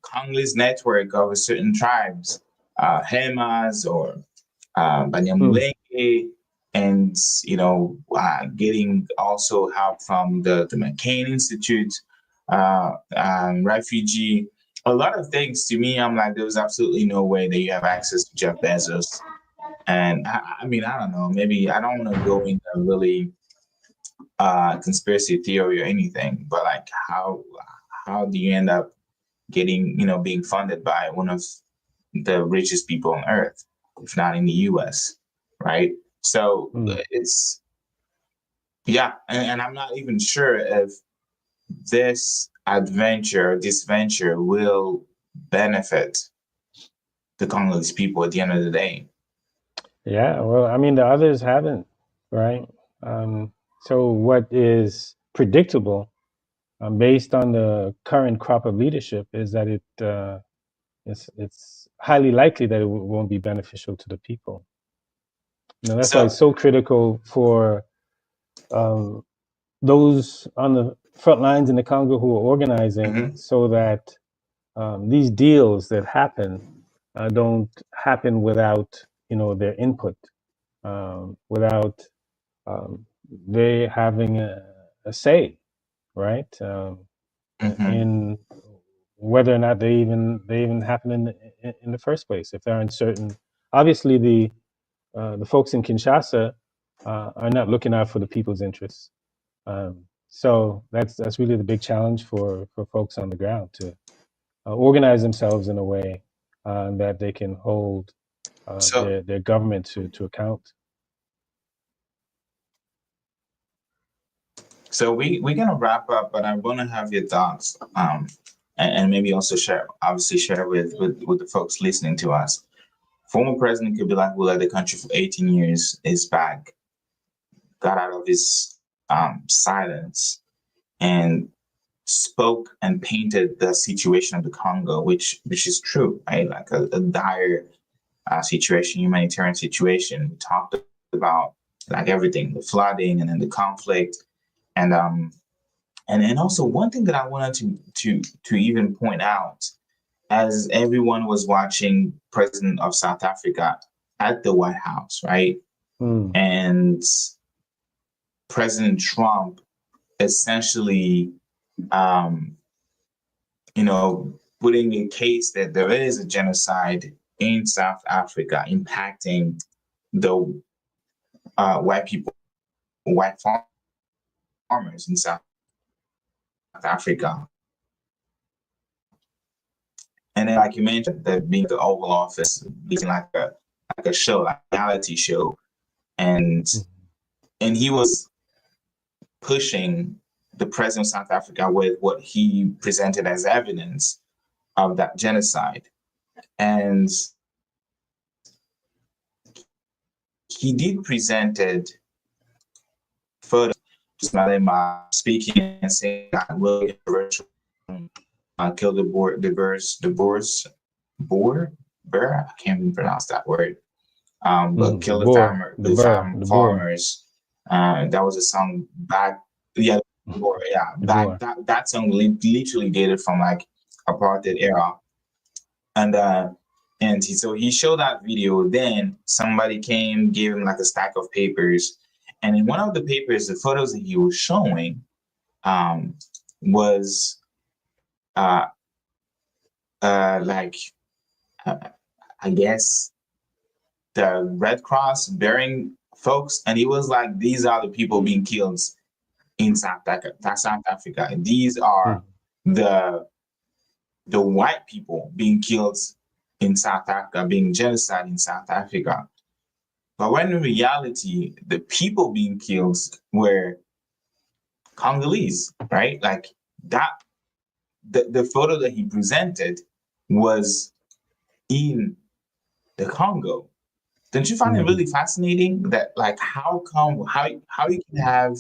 Congolese network of a certain tribes, Hemas or Hmm. Banyamulenge, and getting also help from the McCain Institute, refugee. A lot of things, to me, I'm like, there's absolutely no way that you have access to Jeff Bezos. And I mean, I don't know, maybe I don't want to go into really conspiracy theory or anything, but like, how do you end up getting, being funded by one of the richest people on earth, if not in the US, right? So Hmm. it's, yeah, and I'm not even sure if this venture will benefit the Congolese people at the end of the day. Yeah, well, I mean, the others haven't, right? So what is predictable, based on the current crop of leadership, is that it's highly likely that it won't be beneficial to the people. That's why it's So, so critical for um, those on the front lines in the Congo who are organizing, mhm, so that these deals that happen don't happen without their input, without they having a say, right? mhm, In whether or not they even happen in the first place. If they're uncertain, obviously the folks in Kinshasa are not looking out for the people's interests. So that's really the big challenge for folks on the ground to organize themselves in a way that they can hold so their government to account. we're gonna wrap up, but I want to have your thoughts, and maybe also share with the folks listening to us. Former President Kabila, who led the country for 18 years, is back, got out of his silence, and spoke and painted the situation of the Congo, which is true, right? Like a dire situation, humanitarian situation. We talked about like everything, the flooding, and then the conflict, and and also one thing that I wanted to even point out, as everyone was watching President of South Africa at the White House, right? Mm, And President Trump essentially, um, putting in case that there is a genocide in South Africa, impacting the white people, white farmers in South Africa. And then, like you mentioned, that being the Oval Office, being like a show, like a reality show, and Mhm. he was pushing the president of South Africa with what he presented as evidence of that genocide. And he did presented photos, just him speaking and saying that will kill Boer. I can't even pronounce that word. But The kill Boer, the Boer, farmers. That was a song back, yeah, Boer, yeah, the back Boer. that song literally dated from like apartheid era, and so he showed that video. Then somebody came, gave him like a stack of papers, and in one of the papers, the photos that he was showing, was uh like uh, I guess the Red Cross bearing folks, and it was like these are the people being killed in South Africa. And these are Mhm. the white people being killed in South Africa, being genocide in South Africa. But when in reality, the people being killed were Congolese, right? Like that, the photo that he presented was in the Congo. Don't you find it Mhm. really fascinating that like how you can have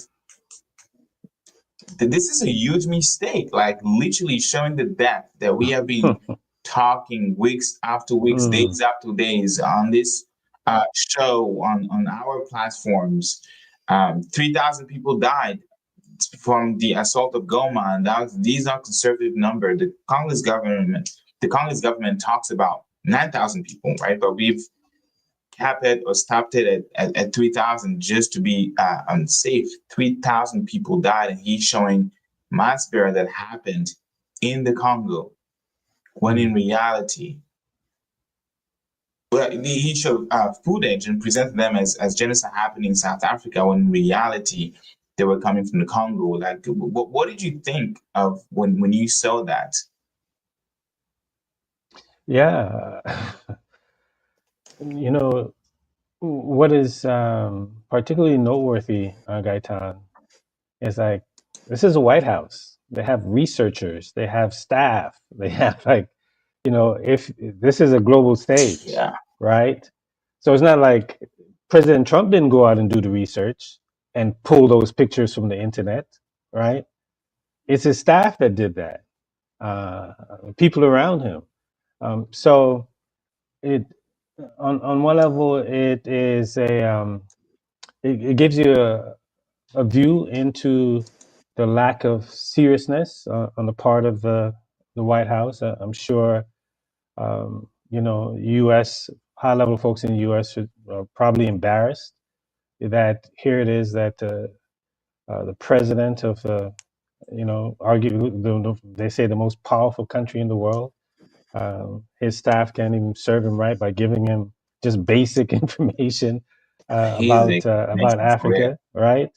this is a huge mistake, like literally showing the depth that we have been talking weeks after weeks, Mm. days after days on this show on our platforms. 3,000 people died from the assault of Goma, and these are conservative numbers. The Congolese government talks about 9,000 people, right? But we've capped it or stopped it at 3,000 just to be unsafe. 3,000 people died, and he's showing mass burial that happened in the Congo, when in Mm. reality, well, he showed footage and presented them as genocide happening in South Africa, when in reality, they were coming from the Congo. Like, what did you think of when you saw that? Yeah. You know, what is particularly noteworthy, Gaitan, is like this is a White House. They have researchers, they have staff, they have like, if this is a global stage, Yeah, right? So it's not like President Trump didn't go out and do the research and pull those pictures from the internet, right? It's his staff that did that, uh, people around him. So it on one level, it is it gives you a view into the lack of seriousness on the part of the White House. I'm sure U.S. high level folks in the U.S. are probably embarrassed that here it is that the president of they say the most powerful country in the world. His staff can't even serve him right by giving him just basic information he's the about explanation for it. Africa, right?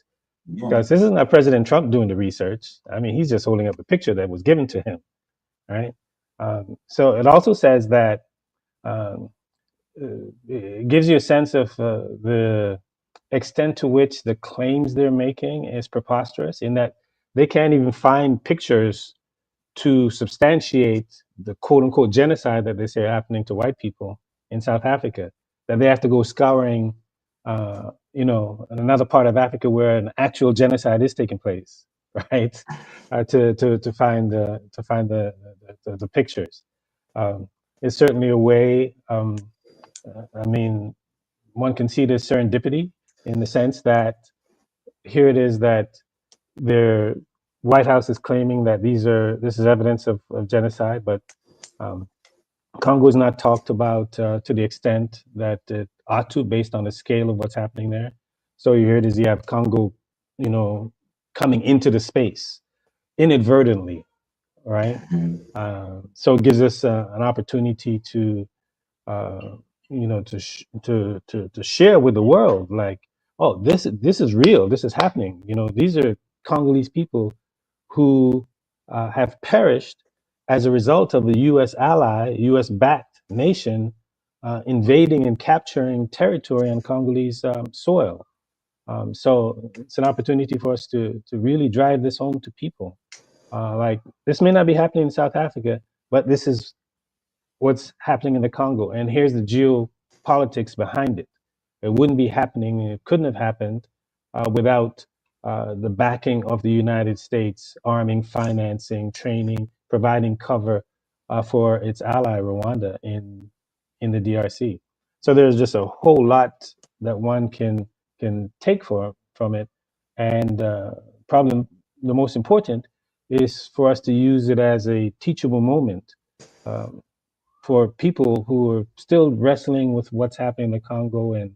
Yeah, Because this is not President Trump doing the research. I mean, he's just holding up a picture that was given to him, right? So it also says that um, it gives you a sense of the extent to which the claims they're making is preposterous, in that they can't even find pictures to substantiate the quote unquote genocide that they say are happening to white people in South Africa, that they have to go scouring, in another part of Africa where an actual genocide is taking place, right? To find the pictures. Um, it's certainly a way. I mean, one can see this serendipity in the sense that here it is that the White House is claiming that this is evidence of genocide, but um, Congo is not talked about to the extent that it ought to, based on the scale of what's happening there. So here it is, you have Congo, you know, coming into the space inadvertently, right? mhm. So it gives us an opportunity to uh, to share with the world, like, oh, this is real, this is happening. These are Congolese people who have perished as a result of the U.S. ally, U.S. backed nation invading and capturing territory on Congolese soil. So it's an opportunity for us to really drive this home to people. Like, this may not be happening in South Africa, but this is what's happening in the Congo. And here's the geopolitics behind it. It wouldn't be happening, and it couldn't have happened without the backing of the United States, arming, financing, training, providing cover for its ally Rwanda in the DRC. So there's just a whole lot that one can take from it, and probably the most important is for us to use it as a teachable moment. Um, for people who are still wrestling with what's happening in the Congo and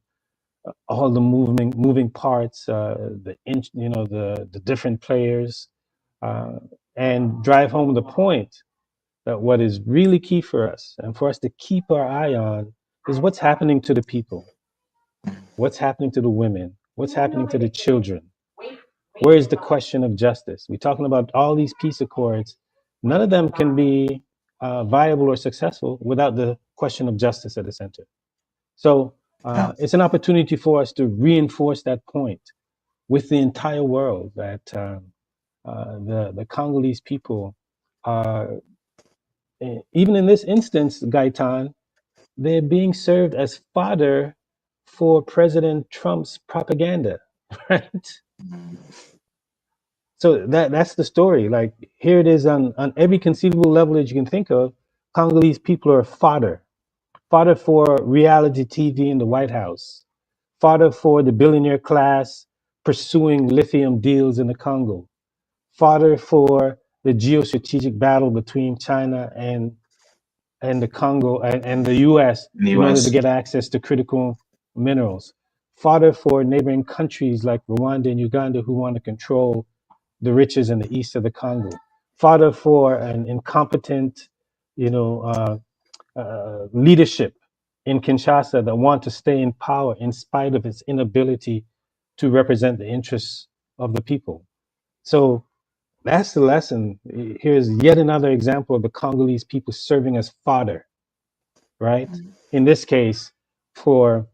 all the moving parts, the different players, uh, and drive home the point that what is really key for us and for us to keep our eye on is what's happening to the people, what's happening to the women, what's happening to the children. Where is the question of justice? We're talking about all these peace accords. None of them can be viable or successful without the question of justice at the center. So Yeah. it's an opportunity for us to reinforce that point with the entire world that the Congolese people are, even in this instance, Gaitan, they're being served as fodder for President Trump's propaganda, right? Mhm. So that's the story. Like, here it is on every conceivable level that you can think of. Congolese people are fodder for reality TV in the White House, fodder for the billionaire class pursuing lithium deals in the Congo, fodder for the geostrategic battle between China and the Congo and the US In the in order to US. get access to critical minerals, fodder for neighboring countries like Rwanda and Uganda who want to control the riches in the east of the Congo, fodder for an incompetent, you know, leadership in Kinshasa that want to stay in power in spite of its inability to represent the interests of the people. So that's the lesson. Here's yet another example of the Congolese people serving as fodder, right? Mhm. In this case, for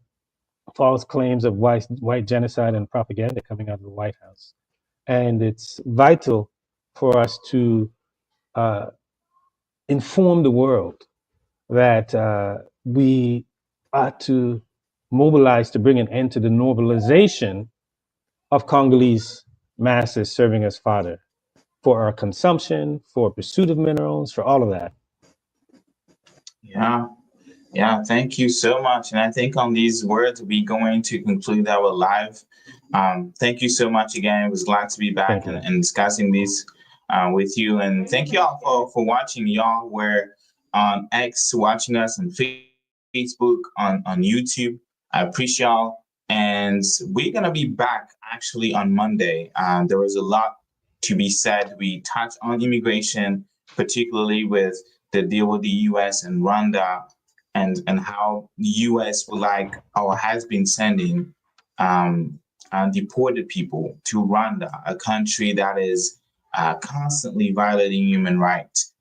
false claims of white genocide and propaganda coming out of the White House. And it's vital for us to uh, inform the world that we ought to mobilize to bring an end to the normalization of Congolese masses serving as fodder for our consumption, for pursuit of minerals, for all of that. Yeah. Yeah, thank you so much. And I think on these words, we're going to conclude our live. Thank you so much again. It was glad to be back Thank you. and discussing this with you. And thank you all for watching. Y'all were on X watching us on Facebook, on YouTube. I appreciate y'all. And we're going to be back actually on Monday. There was a lot to be said. We touched on immigration, particularly with the deal with the US and Rwanda, and how the U.S. would like or has been sending um, deported people to Rwanda, a country that is constantly violating human rights,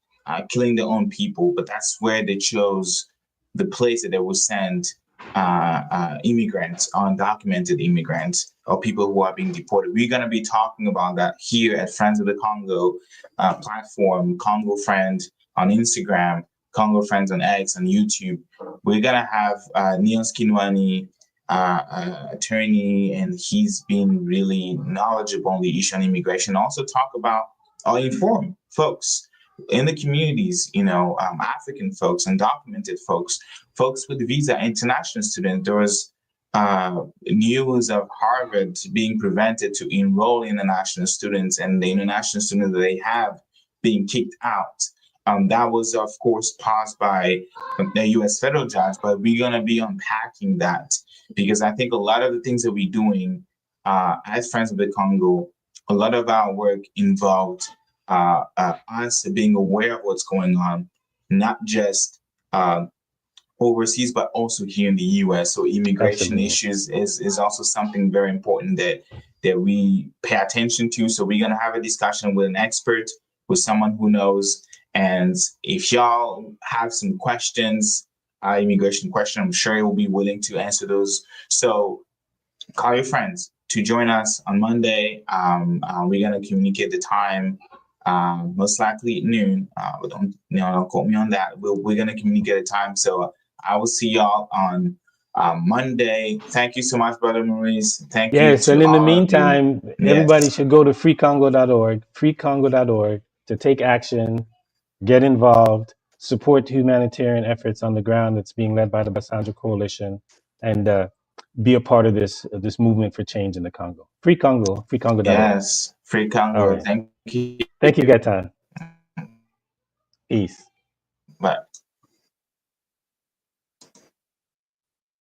killing their own people. But that's where they chose the place that they will send immigrants, undocumented immigrants, or people who are being deported. We're going to be talking about that here at Friends of the Congo platform, Congo Friend on Instagram, Congo Friends on X, on YouTube. We're gonna have Neil Skinwani, attorney, and he's been really knowledgeable on the issue on immigration. Also talk about or inform folks in the communities, African folks, undocumented folks, folks with visa, international students. There was news of Harvard being prevented to enroll international students, and the international students that they have being kicked out. That was, of course, paused by the U.S. federal judge, but we're going to be unpacking that because I think a lot of the things that we're doing as Friends of the Congo, a lot of our work involved us being aware of what's going on, not just uh, overseas, but also here in the US. So immigration Absolutely. issues is also something very important that we pay attention to. So we're gonna have a discussion with an expert, with someone who knows. And if y'all have some questions, immigration question, I'm sure he will be willing to answer those. So call your friends to join us on Monday. We're gonna communicate the time. Most likely at noon. But don't quote me on that. We're gonna communicate the time. So I will see y'all on Monday. Thank you so much, Brother Maurice. Thank you Yes, and to in the all of you. meantime, everybody Yes, should go to freecongo.org to take action, get involved, support humanitarian efforts on the ground that's being led by the Bassandra Coalition, and be a part of this movement for change in the Congo. Free Congo, freecongo.org. yes. Free All Congo. right. Thank you. Thank you, Gatan. Peace. Bye.